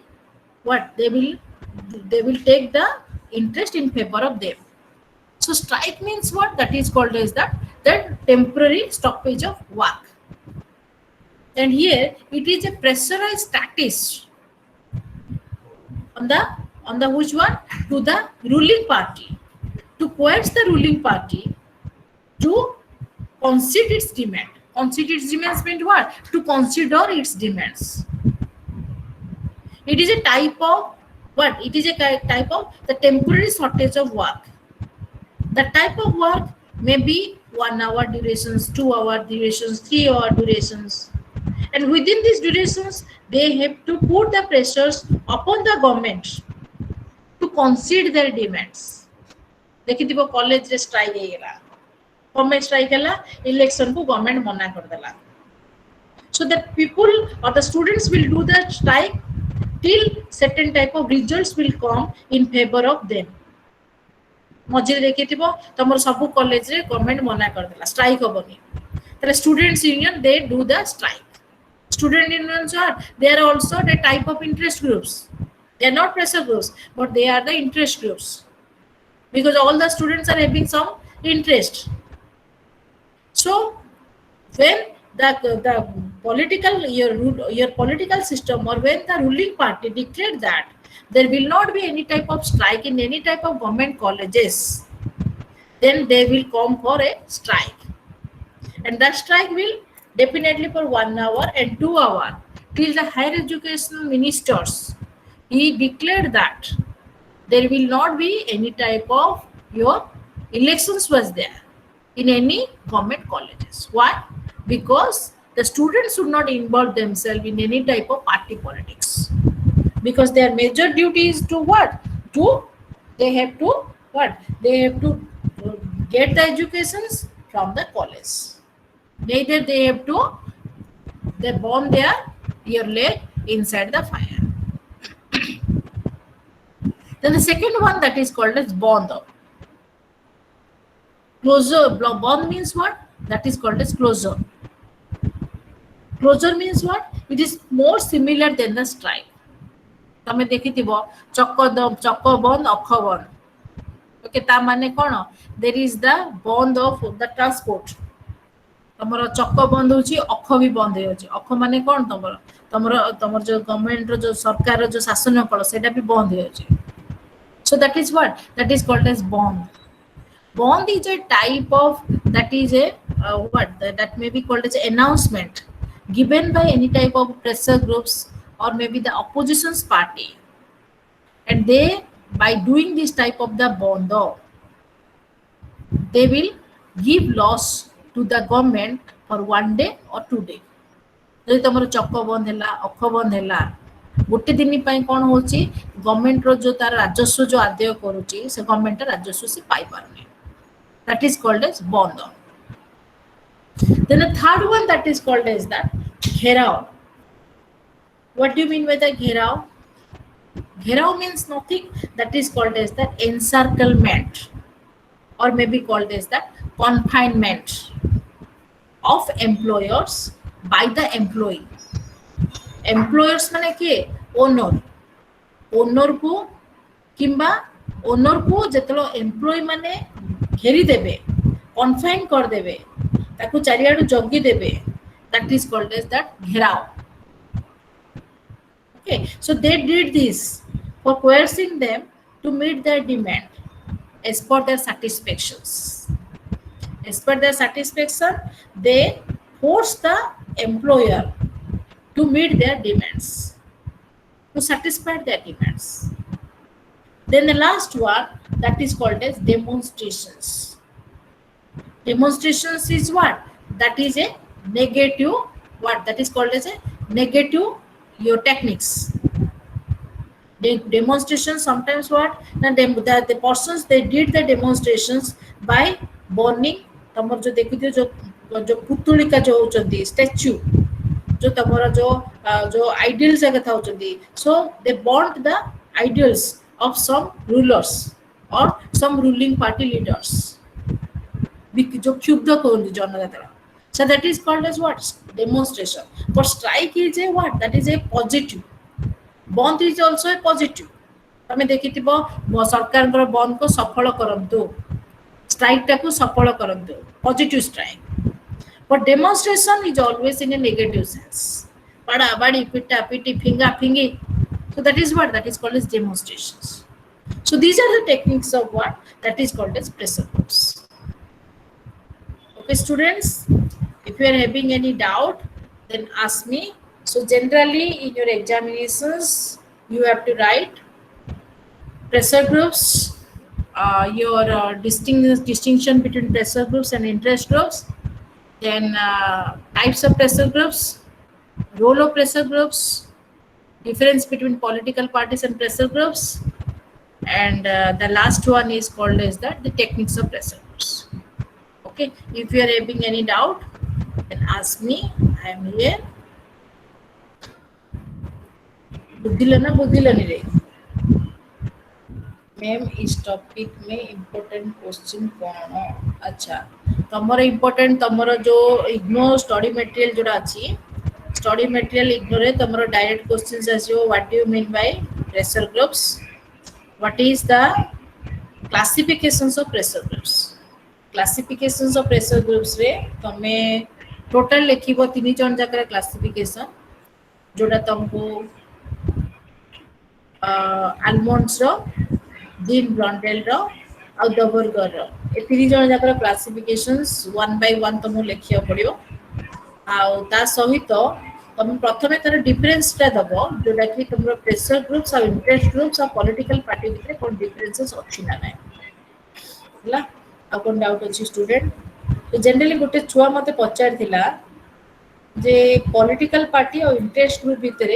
what they will take the interest in favor of them. So strike means what? That is called as the temporary stoppage of work. And here it is a pressurized status on the which one? To the ruling party, to coerce the ruling party to concede its demand. Concede its demands means what? To consider its demands. It is a type of what? It is a type of the temporary shortage of work. The type of work may be 1 hour durations, 2 hour durations, 3 hour durations. And within these durations, they have to put the pressures upon the government to concede their demands. देखिथिबो college रे strike हे गेला, government strike हला, election को government मना कर देला. So that people or the students will do the strike till certain type of results will come in favor of them. मझे देखिथिबो तमर सब कॉलेज रे गवर्नमेंट मना कर देला, strike होबनी. The students union they do the strike. Student unions they are also the type of interest groups. They are not pressure groups, but they are the interest groups, because all the students are having some interest. So when the political your political system or when the ruling party declared that there will not be any type of strike in any type of government colleges, then they will come for a strike. And that strike will definitely for 1 hour and 2 hours till the higher education ministers he declared that there will not be any type of your elections was there in any government colleges. Why? Because the students should not involve themselves in any type of party politics, because their major duty is to what? They have to get the educations from the college. Neither they have to burn your leg inside the fire. Then the second one that is called as bond. Closure. Bond means what? That is called as closure. Closure means what? It is more similar than the strike. तमे देखिथिबो चक्क बंद अख बंद. Okay, ता माने कोन? There is the bond of the transport. तमरो चक्क बंद होची, अख भी बंद होची. अख माने कोन? तमर जो गवर्नमेंट रो जो सरकार रो जो शासन कल सेटा भी बंद होची. So that is what? That is called as bond. Bond is a type of that is a that may be called as announcement given by any type of pressure groups or maybe the opposition's party, and they by doing this type of the bond they will give loss to the government for 1 day or 2 days. जदि तुम चक्क बंद है, अख बंद है, गोटे दिन कौन हो गवर्नमेंट रो जो तार राजस्व जो आदाय करुच्ची से गवर्नमेंट राजस्व से पाई पारनी. That is called as bond. Then the third one that is called as that gherao. What do you mean by the gherao? Gherao means nothing. That is called as the encirclement, or maybe called as the confinement of employers by the employee. Employers माने के owner को किंबा owner को जेतलो employ माने घेरी देबे, confine कर देबे, ताकू चारियाडू जगी देबे. That is called as that gherao. Okay, so they did this for coercing them to meet their demand as per their satisfactions. As per their satisfaction, they force the employer to meet their demands, to satisfy their demands. Then the last one, that is called as demonstrations. Demonstrations is what? That is a negative, what? That is called as a negative your techniques. Demonstrations sometimes what? The persons they did the demonstrations by burning तमर जो देखिए जो पुतुलिका जो होचंदी statue जो तमरा जो ideals कथा होचंदी so they burned the ideals of some rulers और सम रूलिंग पार्टी लीडर्स जो क्षुब्ध कहते जनता so that is called as what? Demonstration. But strike is a what? That is a positive. बंद इज ऑल्सो ए पॉजिटिव तमें देखिथिबो सरकार बंद को सफल करंतु स्ट्राइक टाकू सफल करंतु positive strike but demonstration is always in A negative sense बड़ा बड़ी पिटा पिटी फिंगा फिंगी so that is what? That is called as demonstrations. So these are the techniques of what? That is called as pressure groups. Okay students, if you are having any doubt then ask me. So generally in your examinations you have to write pressure groups, your distinction between pressure groups and interest groups, then types of pressure groups, role of pressure groups, difference between political parties and pressure groups, and the last one is called as the techniques of pressure groups. Okay, if you are having any doubt then ask me, I am here. बुद्धिलना बुद्धिलनी रे ma'am इस topic में important question कौन? अच्छा तमर important तमर जो IGNOU study material जोड़ा अच्छी स्टडी मटेरियल इग्नो रे तमर direct questions आसियो what do you mean by pressure groups, what is the classifications of pressure groups. Classifications of pressure groups रे तमे टोटल लिखिबो तीन जन जाकर क्लासिफिकेशन जोड़ा तुमको आलमंड्स रो डीन ब्लंडेल रो और डबरगर रो ए तीन जन जाकर क्लासिफिकेशंस वन बाय वन तुमको लिखिया पड़ियो आ ता सहित तुम प्रथमे तार डिफरेंस ता दबो जोटा कि तुमरो प्रेशर ग्रुप्स और इंटरेस्ट ग्रुप्स और पॉलिटिकल पार्टी भितर कोन डिफरेंसेस अछि ना नै हला आ कोन डाउट अछि स्टूडेंट. तो जनरली गोटे छुआ मते पचार थिला जे पॉलिटिकल पार्टी और इंटरेस्ट ग्रुप भितर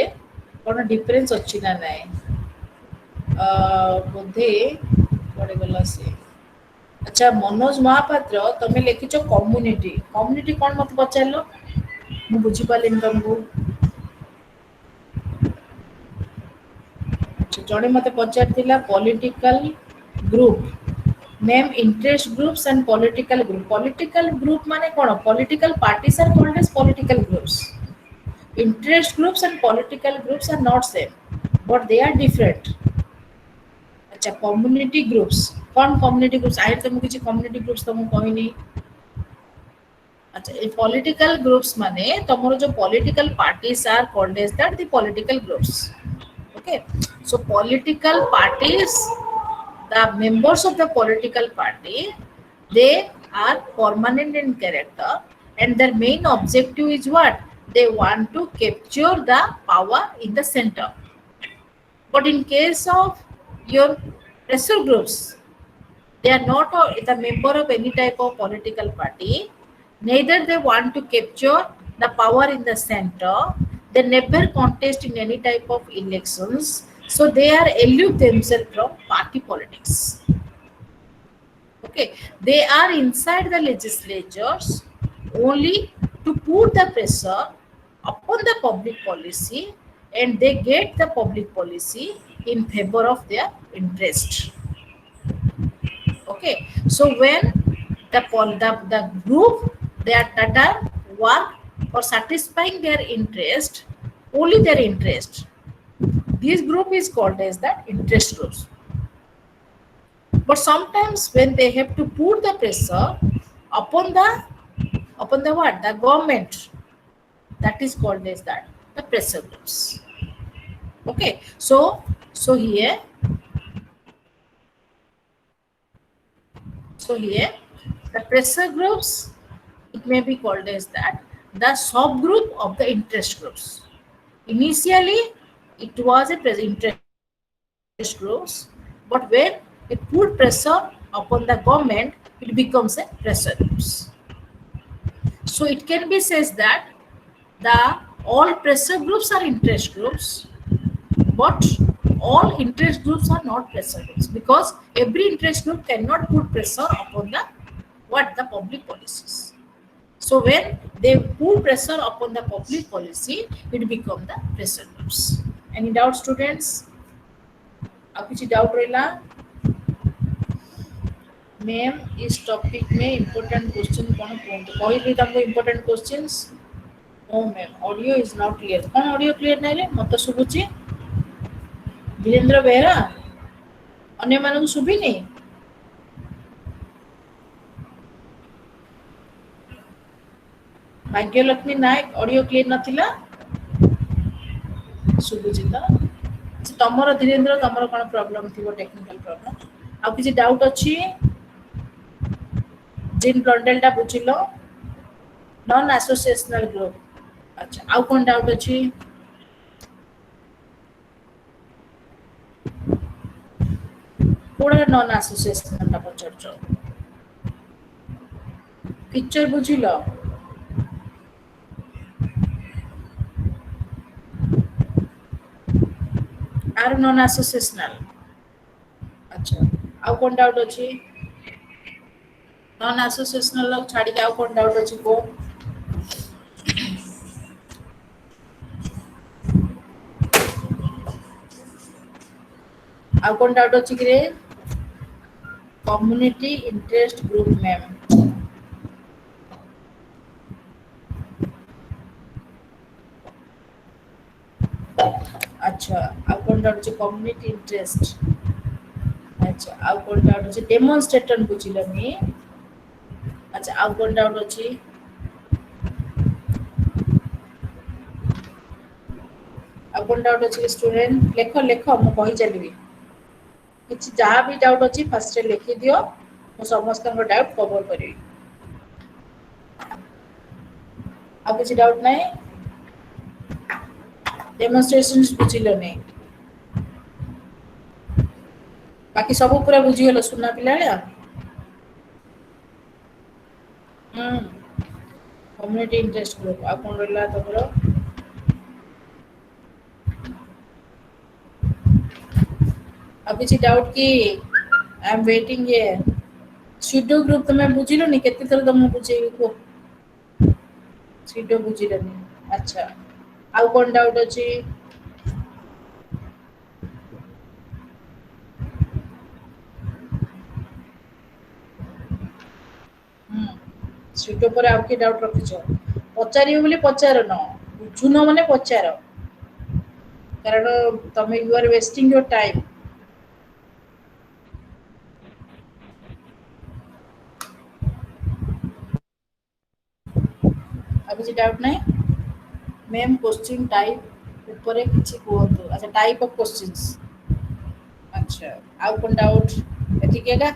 कोन डिफरेंस अछि ना नै बोधे पड़े गला से. अच्छा मनोज महापात्र तमे लिखिछो कम्युनिटी. कम्युनिटी कोन मत पचारलो मु बुझी पालेन तुमको. जड़े मते पचार थिला political group name interest groups and political group. Political group माने कोन? Political parties are called as political groups. Interest groups and political groups are not same but they are different. अच्छा कम्युनिटी ग्रुप्स कौन? Community groups आई तुम किसी community groups तुम कहनी. अच्छा ये पॉलिटिकल ग्रुप्स माने तुमरो जो political parties are called as that the political groups. Okay so political parties, the members of the political party, they are permanent in character and their main objective is what? They want to capture the power in the center. But in case of your pressure groups, they are not the member of any type of political party, neither they want to capture the power in the center, they never contest in any type of elections, so they are aloof themselves from party politics. Okay, they are inside the legislatures only to put the pressure upon the public policy and they get the public policy in favor of their interest. Okay, so when the group that are work for satisfying their interest, only their interest, this group is called as the interest groups. But sometimes when they have to put the pressure upon the what? The government, that is called as that the pressure groups. Okay, so here the pressure groups, it may be called as that the subgroup of the interest groups. Initially, it was a interest groups, but when it put pressure upon the government, it becomes a pressure groups. So it can be says that the all pressure groups are interest groups, but all interest groups are not pressure groups because every interest group cannot put pressure upon the what the public policies. So when they put pressure upon the public policy, it become the pressure groups. Any doubt, students? अब किसी doubt रहेला? Ma'am इस topic में important question कौन कहते कहली तुमको important questions? ओ ma'am audio is not clear. कौन ऑडियो क्लियर नहीं रे? मत शुभुची धीरेन्द्र बेहरा अन्य मानक शुभी नहीं. भाग्यलक्ष्मी नायक ऑडियो क्लियर नथिला शुभुची तो तमर धीरेन्द्र तमर कौन प्रॉब्लम थी टेक्निकल प्रॉब्लम आ किसी डाउट अच्छी जिन ब्लंडल टा बुझिलो नॉन एसोसिएशनल ग्रुप. अच्छा आउ कौन डाउट अच्छी? कोड़ा नॉन एसोसिएशनल टा पचरचो पिक्चर बुझिलो आर नॉन एसोसिएशनल. अच्छा आउ कौन डाउट अच्छी? नॉन एसोसिएशनल लोग छाड़ी के आउ कौन डाउट अच्छी को? आउ कौन डाउट अच्छी कि कम्युनिटी इंटरेस्ट ग्रुप मैम. अच्छा आउ कौन डाउट अच्छी कम्युनिटी इंटरेस्ट. अच्छा आउ कौन डाउट अच्छी डेमोन्स्ट्रेटर बुझिलो मी. अच्छा आउ कौन डाउट अच्छी? आउ कौन डाउट अच्छी स्टूडेंट लेख लेख मु कहि चलिबी किछि जहाँ भी डाउट अच्छी फर्स्ट लिखि दियो मु समस्त डाउट कवर करी. आ किछि डाउट नहीं? डेमोन्स्ट्रेशन बुझिलो नहीं बाकी सब पूरा बुझीगल सुना पिला कम्युनिटी इंटरेस्ट ग्रुप आ कौन रहा तुम अब किसी डाउट की आई एम वेटिंग ये स्यूडो ग्रुप तुम्हें बुझिलो नहीं केते थर तुम बुझेबी को स्यूडो बुझिलो नहीं. अच्छा आउ कौन डाउट अच्छी? स्यूडो पर आउ की डाउट रखिछ पचारियो बोली पचार न बुझुन माने पचार कारण तुम you are wasting your time. अब किसी डाउट नहीं? मैम क्वेश्चन टाइप ऊपर किसी कहतु. अच्छा टाइप ऑफ क्वेश्चंस. अच्छा आउ कौन डाउट ठीक है का?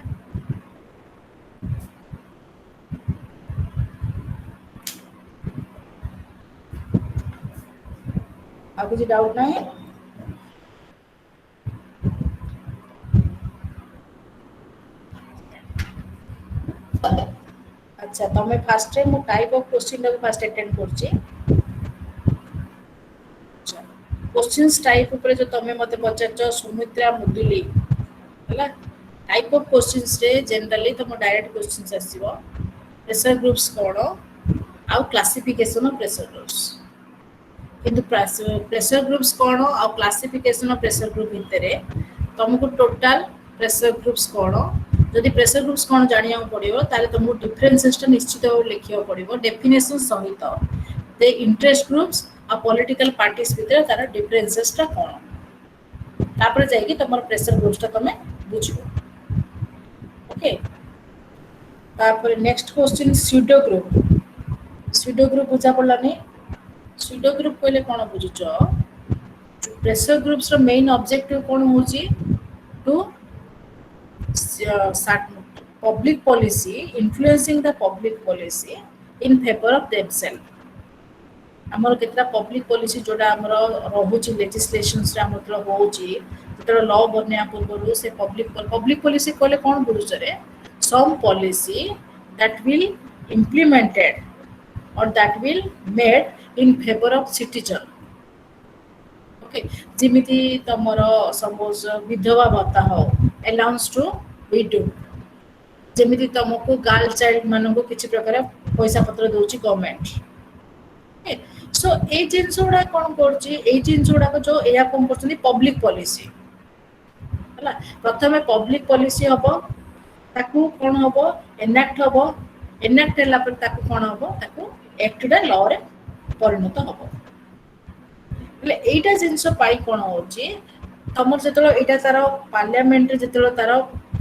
आउ किसी डाउट नहीं? अच्छा तमे फास्ट टाइम मु टाइप ऑफ क्वेश्चन को फास्ट अटेंड करछि. अच्छा क्वेश्चंस टाइप ऊपर जो तमे मते पचारछ सुमित्रा मुदुली हला टाइप ऑफ क्वेश्चंस रे जनरली तुम डायरेक्ट क्वेश्चंस आसीबो प्रेशर ग्रुप्स कोन आउ क्लासिफिकेशन ऑफ प्रेशर ग्रुप्स. किंतु प्रेशर ग्रुप्स कोन आउ क्लासिफिकेशन ऑफ प्रेशर ग्रुप भितरे तुमको टोटल प्रेशर ग्रुप्स कोन जदि प्रेशर ग्रुप्स कोन जानिया पड़िबो ताले तुमको डिफरेंसेस निश्चित लिखियो पड़िबो डेफिनेशन सहित द इंटरेस्ट ग्रुप्स आ पॉलिटिकल पार्टीज भितर तार डिफरेंसेस ता कोन तापर जाई कि तुम प्रेशर ग्रुप्स ता तमे बुझिबो. ओके तापर next question pseudo group. Pseudo group बुझा पड़ला नहीं? स्यूडो ग्रुप कहले कोन बुझुछ? प्रेशर ग्रुप्स रो मेन ऑब्जेक्टिव कोन होची to public policy influencing the public policy in favor of themselves. ଆମର କେତେଟା ପବ୍ଲିକ ପଲିସି ଯୋଉଟା ଆମର ରହୁଛି ଲେଜିସ୍ଲେସନ୍ସରେ ଆମର ହଉଛି ଯେତେବେଳେ ଲ ବନେଇବା ପୂର୍ବରୁ ସେ ପବ୍ଲିକ ପଲିସି କହିଲେ କ'ଣ ବୁଝୁଛରେ some policy that will implemented or that will made in favor of citizen. Okay, ଯେମିତି ତମର ସପୋଜ ବିଧବା ଭତ୍ତା ହଉ allowance to widow, ଯେମିତି ତମକୁ ଗାର୍ଲ ଚାଇଲ୍ଡ ମାନଙ୍କୁ କିଛି ପ୍ରକାର ପଇସା ପତ୍ର ଦଉଛି ଗଭର୍ଣ୍ଣମେଣ୍ଟ। ସୋ ଏଇ ଜିନିଷ ଗୁଡା କ'ଣ କରୁଛି, ଏଇ ଜିନିଷ ଗୁଡାକ ଯୋଉ ଏଇଆ କ'ଣ କରୁଛନ୍ତି ପବ୍ଲିକ ପଲିସି ହେଲା। ପ୍ରଥମେ ପବ୍ଲିକ ପଲିସି ହବ, ତାକୁ କ'ଣ ହବ ଏନାକ୍ଟ ହବ, ଏନାକ୍ଟ ହେଲା ପରେ ତାକୁ କ'ଣ ହବ, ତାକୁ ଆକ୍ଟଟା ଲରେ ପରିଣତ ହବ। ହେଲେ ଏଇଟା ଜିନିଷ ପାଇଁ କ'ଣ ହଉଛି ତମର ଯେତେବେଳେ ଏଇଟା ତାର ପାର୍ଲିଆମେଣ୍ଟରେ ଯେତେବେଳେ ତାର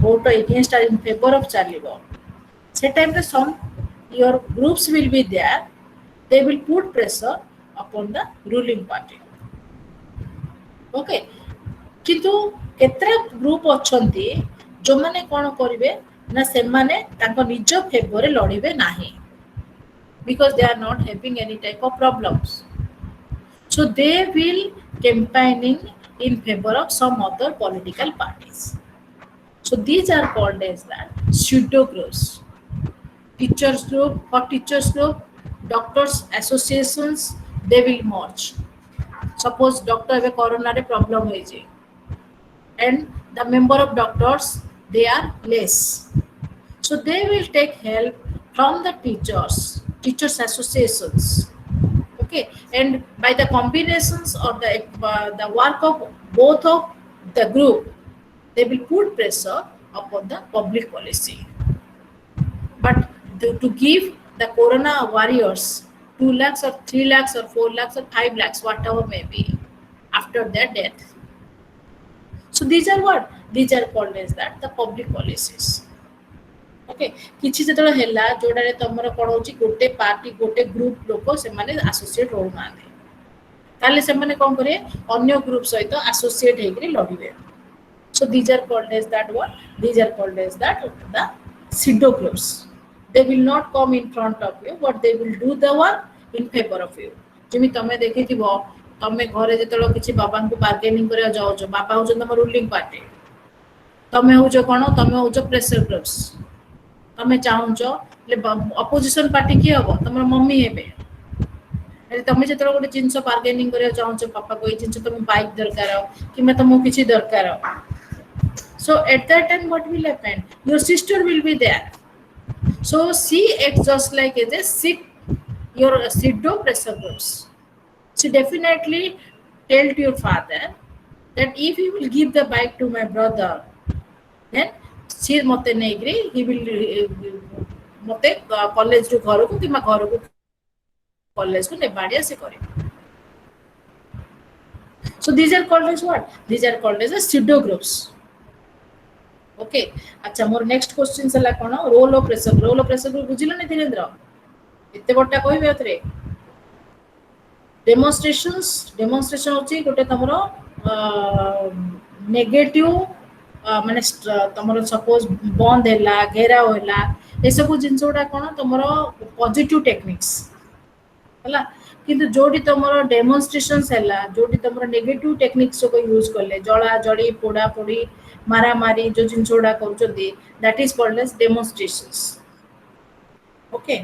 vote against in favour of ଚାଲିବ, ସେ ଟାଇମରେ some your groups will be there, they will put pressure upon the ruling party. Okay, କିନ୍ତୁ କେତେଟା ଗ୍ରୁପ ଅଛନ୍ତି ଯୋଉମାନେ କ'ଣ କରିବେ ନା ସେମାନେ ତାଙ୍କ ନିଜ ଫେଭରରେ ଲଢିବେ ନାହିଁ, because they are not having any type of problems, so they will campaigning in favor of some other political parties. So these are called as that pseudo groups. Teachers group, for teachers group, doctors associations, they will merge. Suppose doctor have a coronary problem hoiche and the member of doctors they are less, so they will take help from the teachers associations. Okay, and by the combinations or the work of both of the group, they will put pressure upon the public policy. But to give the corona warriors 2 lakhs or 3 lakhs or 4 lakhs or 5 lakhs, whatever may be, after their death. So these are what? These are called as that the public policies. Okay, କିଛି ଯେତେବେଳେ ହେଲା ଯୋଉଟାରେ ତମର କ'ଣ ହଉଛି ଗୋଟେ party ଗୋଟେ group ଲୋକ ସେମାନେ ଆସୋସିଏଟ ରହୁନାହାନ୍ତି, ତାହେଲେ ସେମାନେ କ'ଣ କରିବେ ଅନ୍ୟ ଗ୍ରୁପ ସହିତ ଆସୋସିଏଟ ହେଇକିରି ଲଢିବେ। So these are called as that what? These are called as that the pseudo groups. They will not come in front of you, but they will do the work in favor of you. ଯେମିତି ତମେ ଦେଖିଥିବ ତମେ ଘରେ ଯେତେବେଳେ କିଛି ବାବାଙ୍କୁ bargaining କରିବା ଯାଉଛ, ବାବା ହଉଛନ୍ତି ତମ ରୁଲିଂ ପାର୍ଟି, ତମେ ହଉଛ କ'ଣ, ତମେ ହଉଛ ପ୍ରେସର ଗ୍ରୁପ୍ସ। ତମେ ଚାହୁଁଛ ଅପୋଜିସନ ପାର୍ଟି କିଏ ହବ, ତମର ମମି ହେବେ। ତମେ ଯେତେବେଳେ ଗୋଟେ ଜିନିଷ ବାର୍ଗେନିଂ କରିବାକୁ ଚାହୁଁଛ, ବାପାକୁ ଏଇ ଜିନିଷ ତମକୁ ବାଇକ୍ ଦରକାର କିମ୍ବା ତମକୁ କିଛି ଦରକାର, so at that time what will happen, your sister will be there, so she acts just like as a your pseudo pressure groups. She definitely tell to your father that if he will give the bike to my brother, then she mate neigri he will mate college ru gharu ku kima gharu ku college ku nebadia se kare. So these are called as what? These are called as the pseudo groups. Okay, acha more next question sala kono role of pressure group bujilo ni Dhirendra एते बट्टा कहबे अतरे demonstration होची गोटे तमरो negative माने तमरो suppose बंद हैला घेरा होला ए सब जिंस उडा कोन तमरो पॉजिटिव टेक्निक्स हला, किंतु जोडी तमरो डेमोन्स्ट्रेशंस हैला जोडी तमरो नेगेटिव टेक्निक्स को यूज करले जळा जड़ी पोड़ा पोड़ी मारा मारी जो जिंस उडा करछोदी that is called as demonstrations. Okay,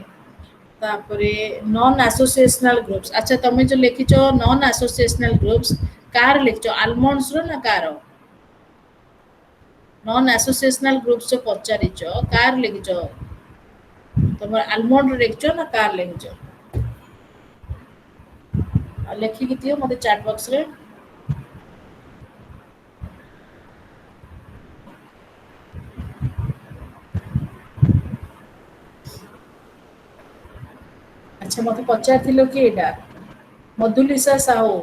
तापरे नॉन एसोसिएशनल ग्रुप्स। अच्छा तमे जो लिखिचो नॉन एसोसिएशनल ग्रुप्स कार लिखिचो आलमंड्स रो ना कार नॉन एसोसिएशनल ग्रुप्स जो पचारिचो कार लिखिचो तमर आलमंड लिखिचो ना कार लिखिचो लिखि कि दियो मते चैट बॉक्स रे। अच्छा मते पचारथिलो कि एटा Madhulisa Sahu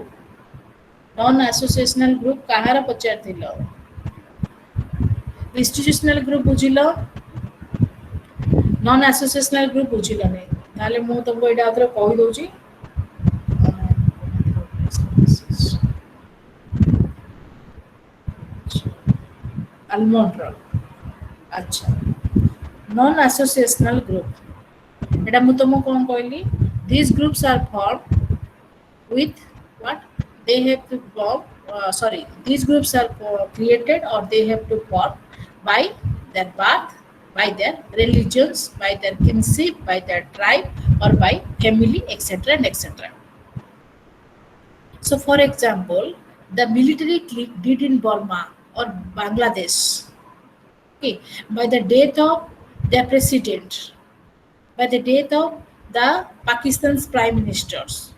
non associational group कहार पचारथिलो, इंस्टीट्यूशनल ग्रुप बुझिलो, नॉन एसोसिएशनल ग्रुप बुझिलो नै, ताले मु तुमको एटा आथरे कहि दोची आलमंड रो। अच्छा नॉन एसोसिएशनल ग्रुप एटा मु तुमको कोन कहली, these groups are formed with what they have to form. These groups are created or they have to form by their birth, by their religions, by their kinship, by their tribe, or by family, etc. and etc. So, for example, the military clique did in Burma or Bangladesh, okay, by the death of their president, by the death of the Pakistan's prime ministers.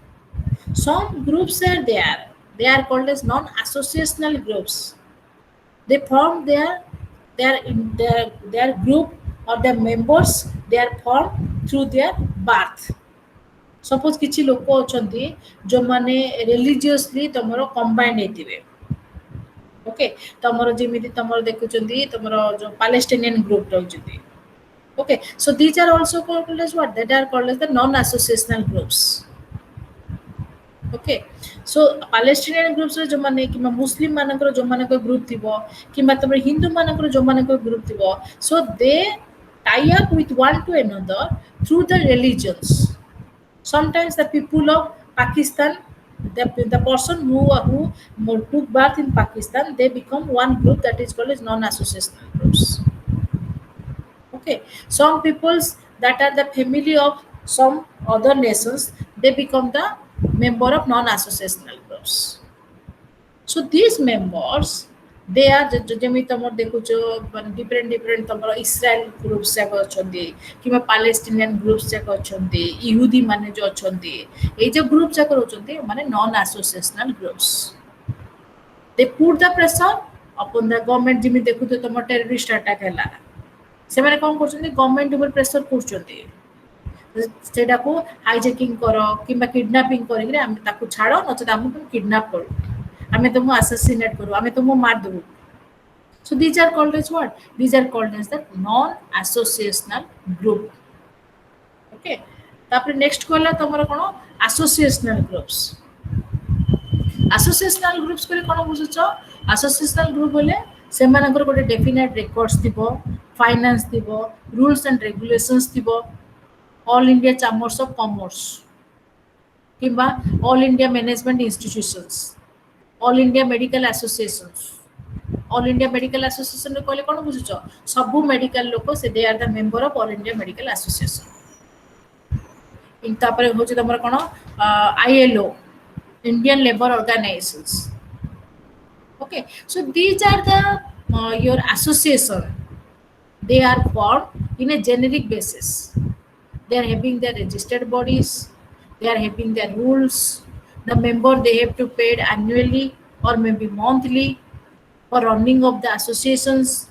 Some groups are there. They are called as non-associational groups. They form their group or their members. They are formed through their birth. Suppose किछि लोक अछंती जो माने religiously तमरो combined हेतिबे. Okay तमरो जेमिति तमरो देखुचंती तमरो जो Palestinian group रहउचंती. Okay, so these are also called as what? That are called as the non-associational groups. Okay, so Palestinian groups जो माने कि Muslim मानकर जो मानकर group थिबो कि तमरो Hindu मानकर जो मानकर group थिबो, so they tie up with one to another through the religions. Sometimes the people of Pakistan, the person who took birth in Pakistan, they become one group that is called as non-associational groups. Okay, some peoples that are the family of some other nations, they become the member of non-associational groups. So these members, they are ଯେମିତି ତମର ଦେଖୁଛ different ତମର Israel groups ଯାକ ଅଛନ୍ତି କିମ୍ବା Palestinian groups ଯାକ ଅଛନ୍ତି ଇହୁଦୀ ମାନେ ଯୋଉ ଅଛନ୍ତି ଏଇ ଯୋଉ group ଯାକ ରହୁଛନ୍ତି ମାନେ non-associational groups. They put the pressure upon the government ଯେମିତି ଦେଖୁଛ ତମର terrorist attack ହେଲା ସେମାନେ କ'ଣ କରୁଛନ୍ତି ଗଭର୍ଣ୍ଣମେଣ୍ଟ ଉପରେ ପ୍ରେସର କରୁଛନ୍ତି ସେଟାକୁ ହାଇଜେକିଂ କର କିମ୍ବା କିଡନାପିଂ କରିକି ଆମେ ତାକୁ ଛାଡ଼ ନଚେତ ଆମେ ତୁମକୁ କିଡନାପ କରୁ ଆମେ ତୁମକୁ ଆସାସିନେଟ୍ କରୁ ଆମେ ତୁମକୁ ମାରିଦେବୁ. So these are called as what? These are called as the non-associational group. Okay. ତାପରେ next କହିଲା ତମର କ'ଣ associational groups. Associational groups କହିଲେ କ'ଣ ବୁଝୁଛ? Associational group ବୋଲେ ସେମାନଙ୍କର ଗୋଟେ definite records ଥିବ, finance ଥିବ, rules and regulations ଥିବ, all India chambers of commerce किंबा all India management institutions, all India medical associations. All India medical association रे कहले कोन बुझुछ सब मेडिकल लोक से they are the member of All India Medical Association. इन तापर होछ तमर कोन ILO Indian Labour Organizations. Okay, so these are the your association. They are formed in a generic basis. They are having their registered bodies. They are having their rules. The member they have to pay annually or maybe monthly for running of the associations.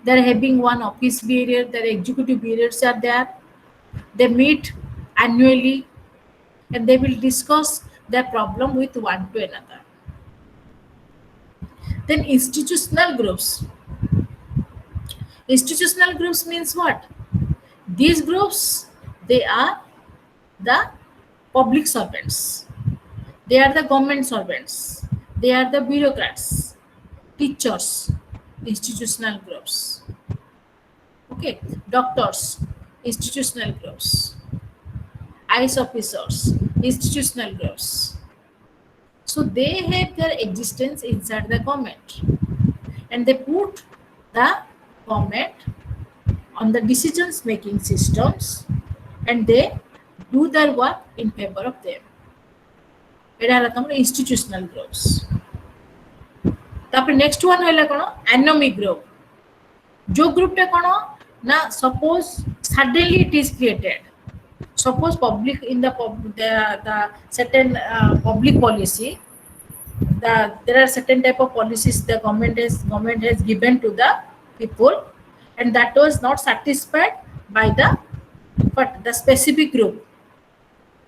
They are having one office bearer. Their executive bearers are there. They meet annually and they will discuss their problem with one to another. Then institutional groups. Institutional groups means what? These groups, they are the public servants. They are the government servants. They are the bureaucrats, teachers, institutional groups. Okay, doctors, institutional groups. ICE officers, institutional groups. So they have their existence inside the government and they put the government on the decisions making systems and they do their work in favor of them. It are the institutional groups. तापर next one है कौन anomic group. जो group टे कौन ना suppose suddenly it is created. Suppose public in the certain public policy, there are certain type of policies the government has given to the people, and that was not satisfied by the specific group.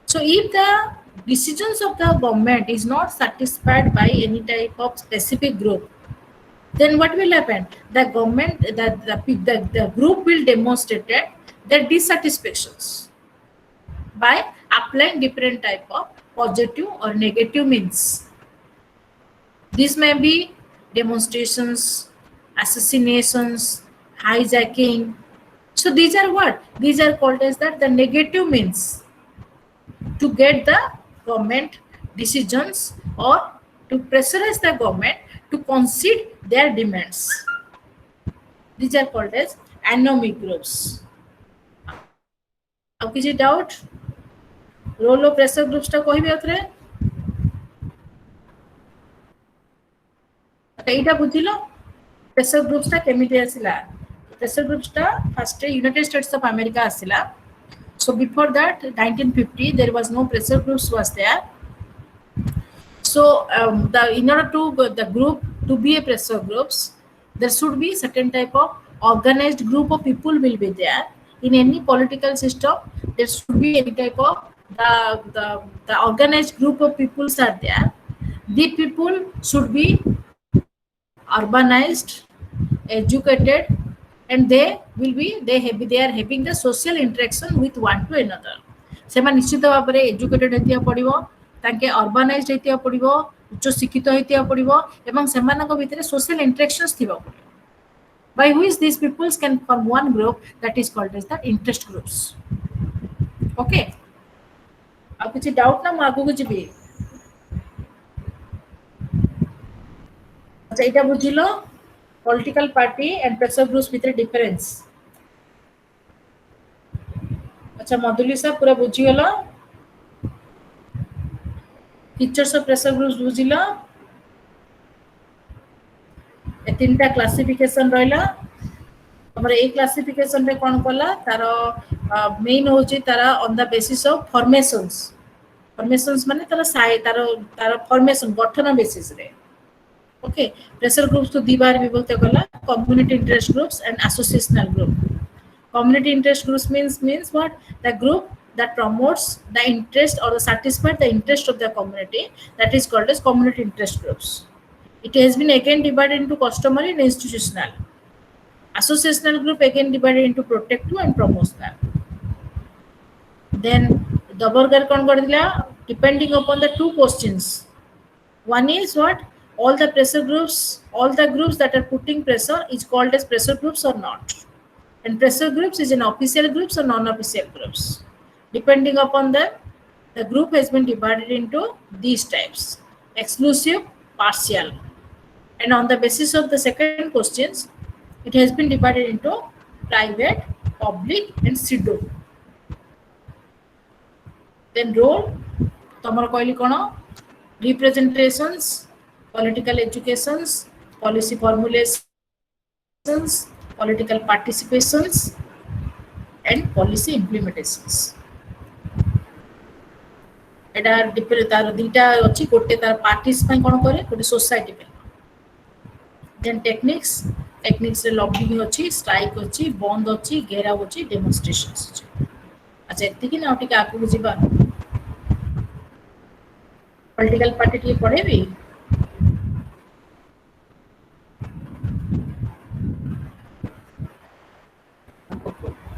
So if the decisions of the government is not satisfied by any type of specific group, then what will happen? The government, the group will demonstrate their dissatisfactions by applying different type of positive or negative means. This may be demonstrations, assassinations, hijacking. So these are what? These are called as the negative means to get the government decisions or to pressurize the government to concede their demands. These are called as anomic groups. Now, any doubt? Role of pressure groups ta କହିବି ଆଉଥରେ ଏଇଟା ବୁଝିଲ pressure groups ଟା କେମିତି ଆସିଲା pressure groups ଟା first United States of America ଆସିଲା so before that 1950 there was no pressure groups was there so in order to the group to be a pressure groups there should be certain type of organized group of people will be there in any political system there should be any type of the organized group of peoples are there the people should be urbanized educated and they are having the social interaction with one to another सेमा निश्चित भाव में educated हेतिया पड़िबो ताके अर्बानाइज्ड हेतिया पड़िबो उच्च शिक्षित हेतिया पड़िबो एवं सेमानक भितरे social interactions थिबा पड़िबो by which these peoples can form one group that is called as the interest groups okay अब किसी डाउट ना मागु को जिबी अच्छा एटा बुझिलो political party and pressure groups भितर difference अच्छा मधुलिसा पूरा बुझी गलो फीचर्स ऑफ प्रेशर ग्रुप्स बुझिलो ए तीनटा क्लासिफिकेशन रहला हमर ए क्लासिफिकेशन रे कोन कला तारो मेन होची तारा on the basis of formations माने तारा फॉर्मेशन गठन बेसिस रे okay pressure groups to dibar vibhakti kala community interest groups and associational group community interest groups means what the group that promotes the interest or satisfy the interest of the community that is called as community interest groups it has been again divided into customary and institutional associational group again divided into protective and promotional then the burger kon kardila depending upon the two questions one is what all the groups that are putting pressure is called as pressure groups or not and pressure groups is an official groups or non-official groups depending upon them the group has been divided into these types exclusive partial and on the basis of the second questions it has been divided into private public and pseudo then role tomar koili kono representations political educations policy formulations political participations and policy implementations Etah different तार दीटा अछि गोटे तार parties पय कोन करे गोटे society पे then techniques रे lobbying अछि स्ट्राइक अछि बंद अछि घेराव अछि डेमोन्स्ट्रेशंस अछि अच्छा एति कि ना टिका आकु जिबा पॉलिटिकल पार्टी के पढेबी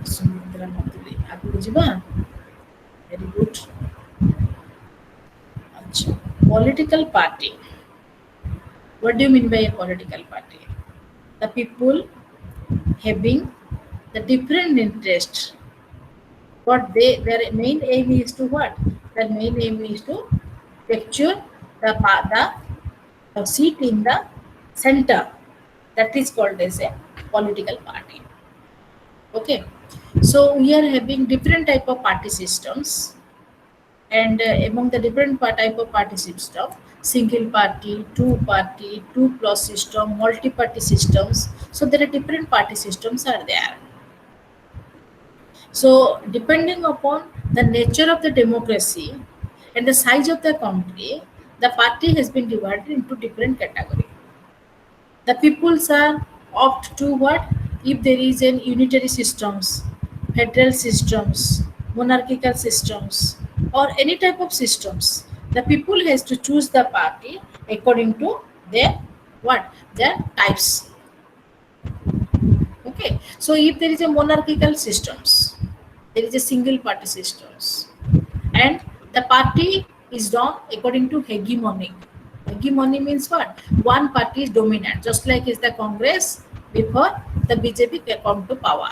सुमित्रा मतुली आकु जिबा वेरी गुड अच्छा political party what do you mean by a political party the people having the different interest what their main aim is to what their main aim is to capture the seat in the center that is called as a political party okay so we are having different type of party systems and among the different type of party system single party two plus system multi party systems so there are different party systems are there so depending upon the nature of the democracy and the size of the country the party has been divided into different category the peoples are opt to what if there is an unitary systems federal systems monarchical systems or any type of systems the people has to choose the party according to their types okay so if there is a monarchical systems there is a single party systems and the party is done according to hegemony means what one party is dominant just like is the Congress before the BJP come to power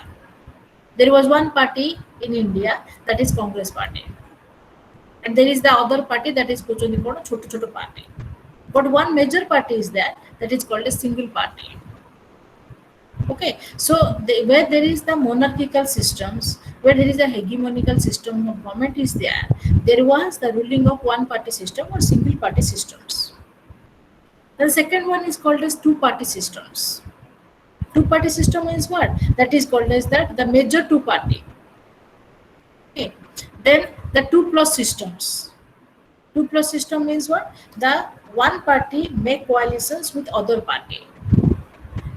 there was one party in India that is Congress party and there is the other party that is kuchandi kono choto choto party. But one major party is that is called a single party. Okay, so where there is the monarchical systems, where there is a hegemonical system of government is there was the ruling of one party system or single party systems. The second one is called as two party systems. Two party system is what? That is called as that the major two party. Okay, then the two plus systems. Two plus system means what? The one party make coalitions with other party,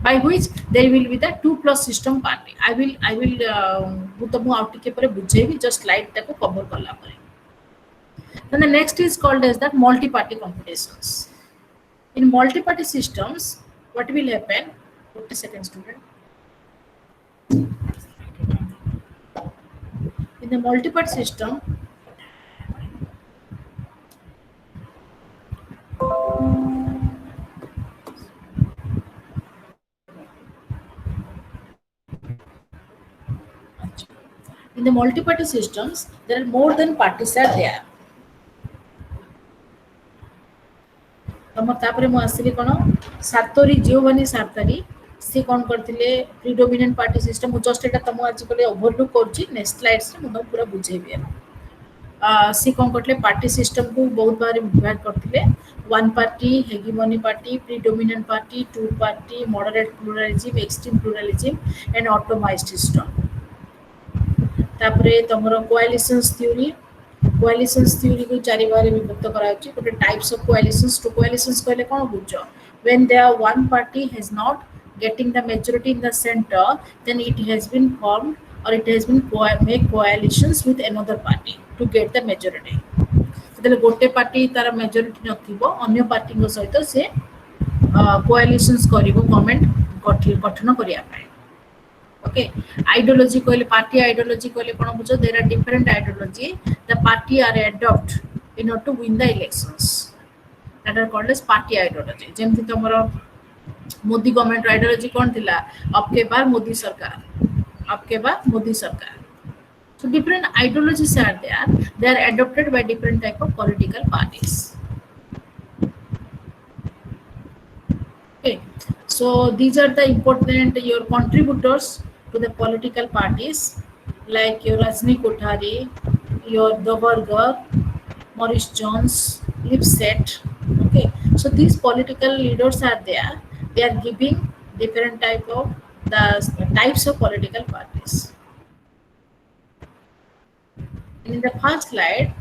by which there will be the two plus system party. I will तुमको out टिके पर बुझेबी just slide टाको cover करला परे. Then the next is called as that multi party competitions. In multi party systems what will happen? 40 seconds student. In the multi party system multi-party systems, there are more than parties are there. तापरे मु आसली कोन सातोरी Giovanni सातरी से कोन करथिले predominant party system मु just एटा तमु आज कोले overlook करछि. Next slides रे मु पूरा बुझेबी. से कोन करथले पार्टी सिस्टम को बहुत बार विभाग करथिले. One party, hegemony party, predominant party, two party, moderate pluralism, extreme pluralism and atomised system. तापरे तमरो कोएलिशंस थ्योरी को चारि बारे विभक्त कराउछि. गोटे टाइप्स ऑफ कोएलिशंस कहले कोन बुझो? When there one party has not getting the majority in the center, then it has been formed or it has been make coalitions with another party to get the majority. तले गोटे party तार majority नथिबो, अन्य party को सहित से coalitions करिवो government गठन करिया पाए. Okay, ideology कहले party ideology कहले कोन बुझो? There are different ideology the party are adopt in order to win the elections, that are called as party ideology. जेमति तमरो मोदी गवर्नमेंट आइडियोलॉजी कोन थिला? आपके बार मोदी सरकार, आपके बार मोदी सरकार. So different ideologies are there. They are adopted by different type of political parties. Okay, so these are the important your contributors to the political parties, like your Rajni Kothari, your Davargar, Maurice Jones, Lipset. Okay, so these political leaders are there. They are giving different type of the types of political parties. In the first slide,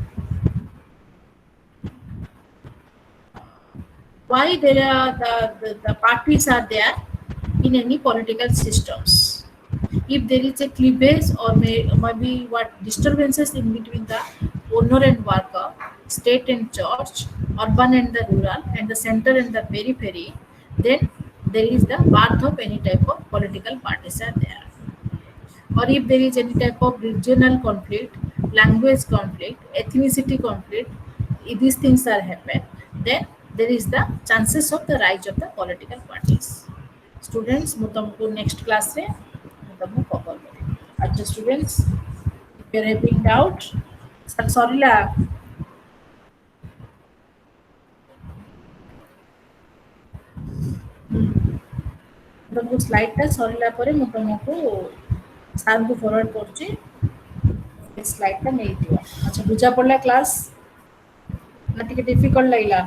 why there are the parties are there in any political systems. If there is a cleavage or maybe what disturbances in between the owner and worker, state and church, urban and the rural, and the center and the periphery, then there is the birth of any type of political parties are there. Or if there is any type of regional conflict, language conflict, ethnicity conflict, if these things are happen, then there is the chances of the rise of the political parties. Students, mu tumko next class re mu tumko cover kare. Acha students, if you are having doubt, sorry la तुमको slide टा सरला परे मु तुमको सार को forward करछि. Slide टा नै दियो. अच्छा बुझा पड़ला क्लास ना? टिके डिफिकल्ट लागला?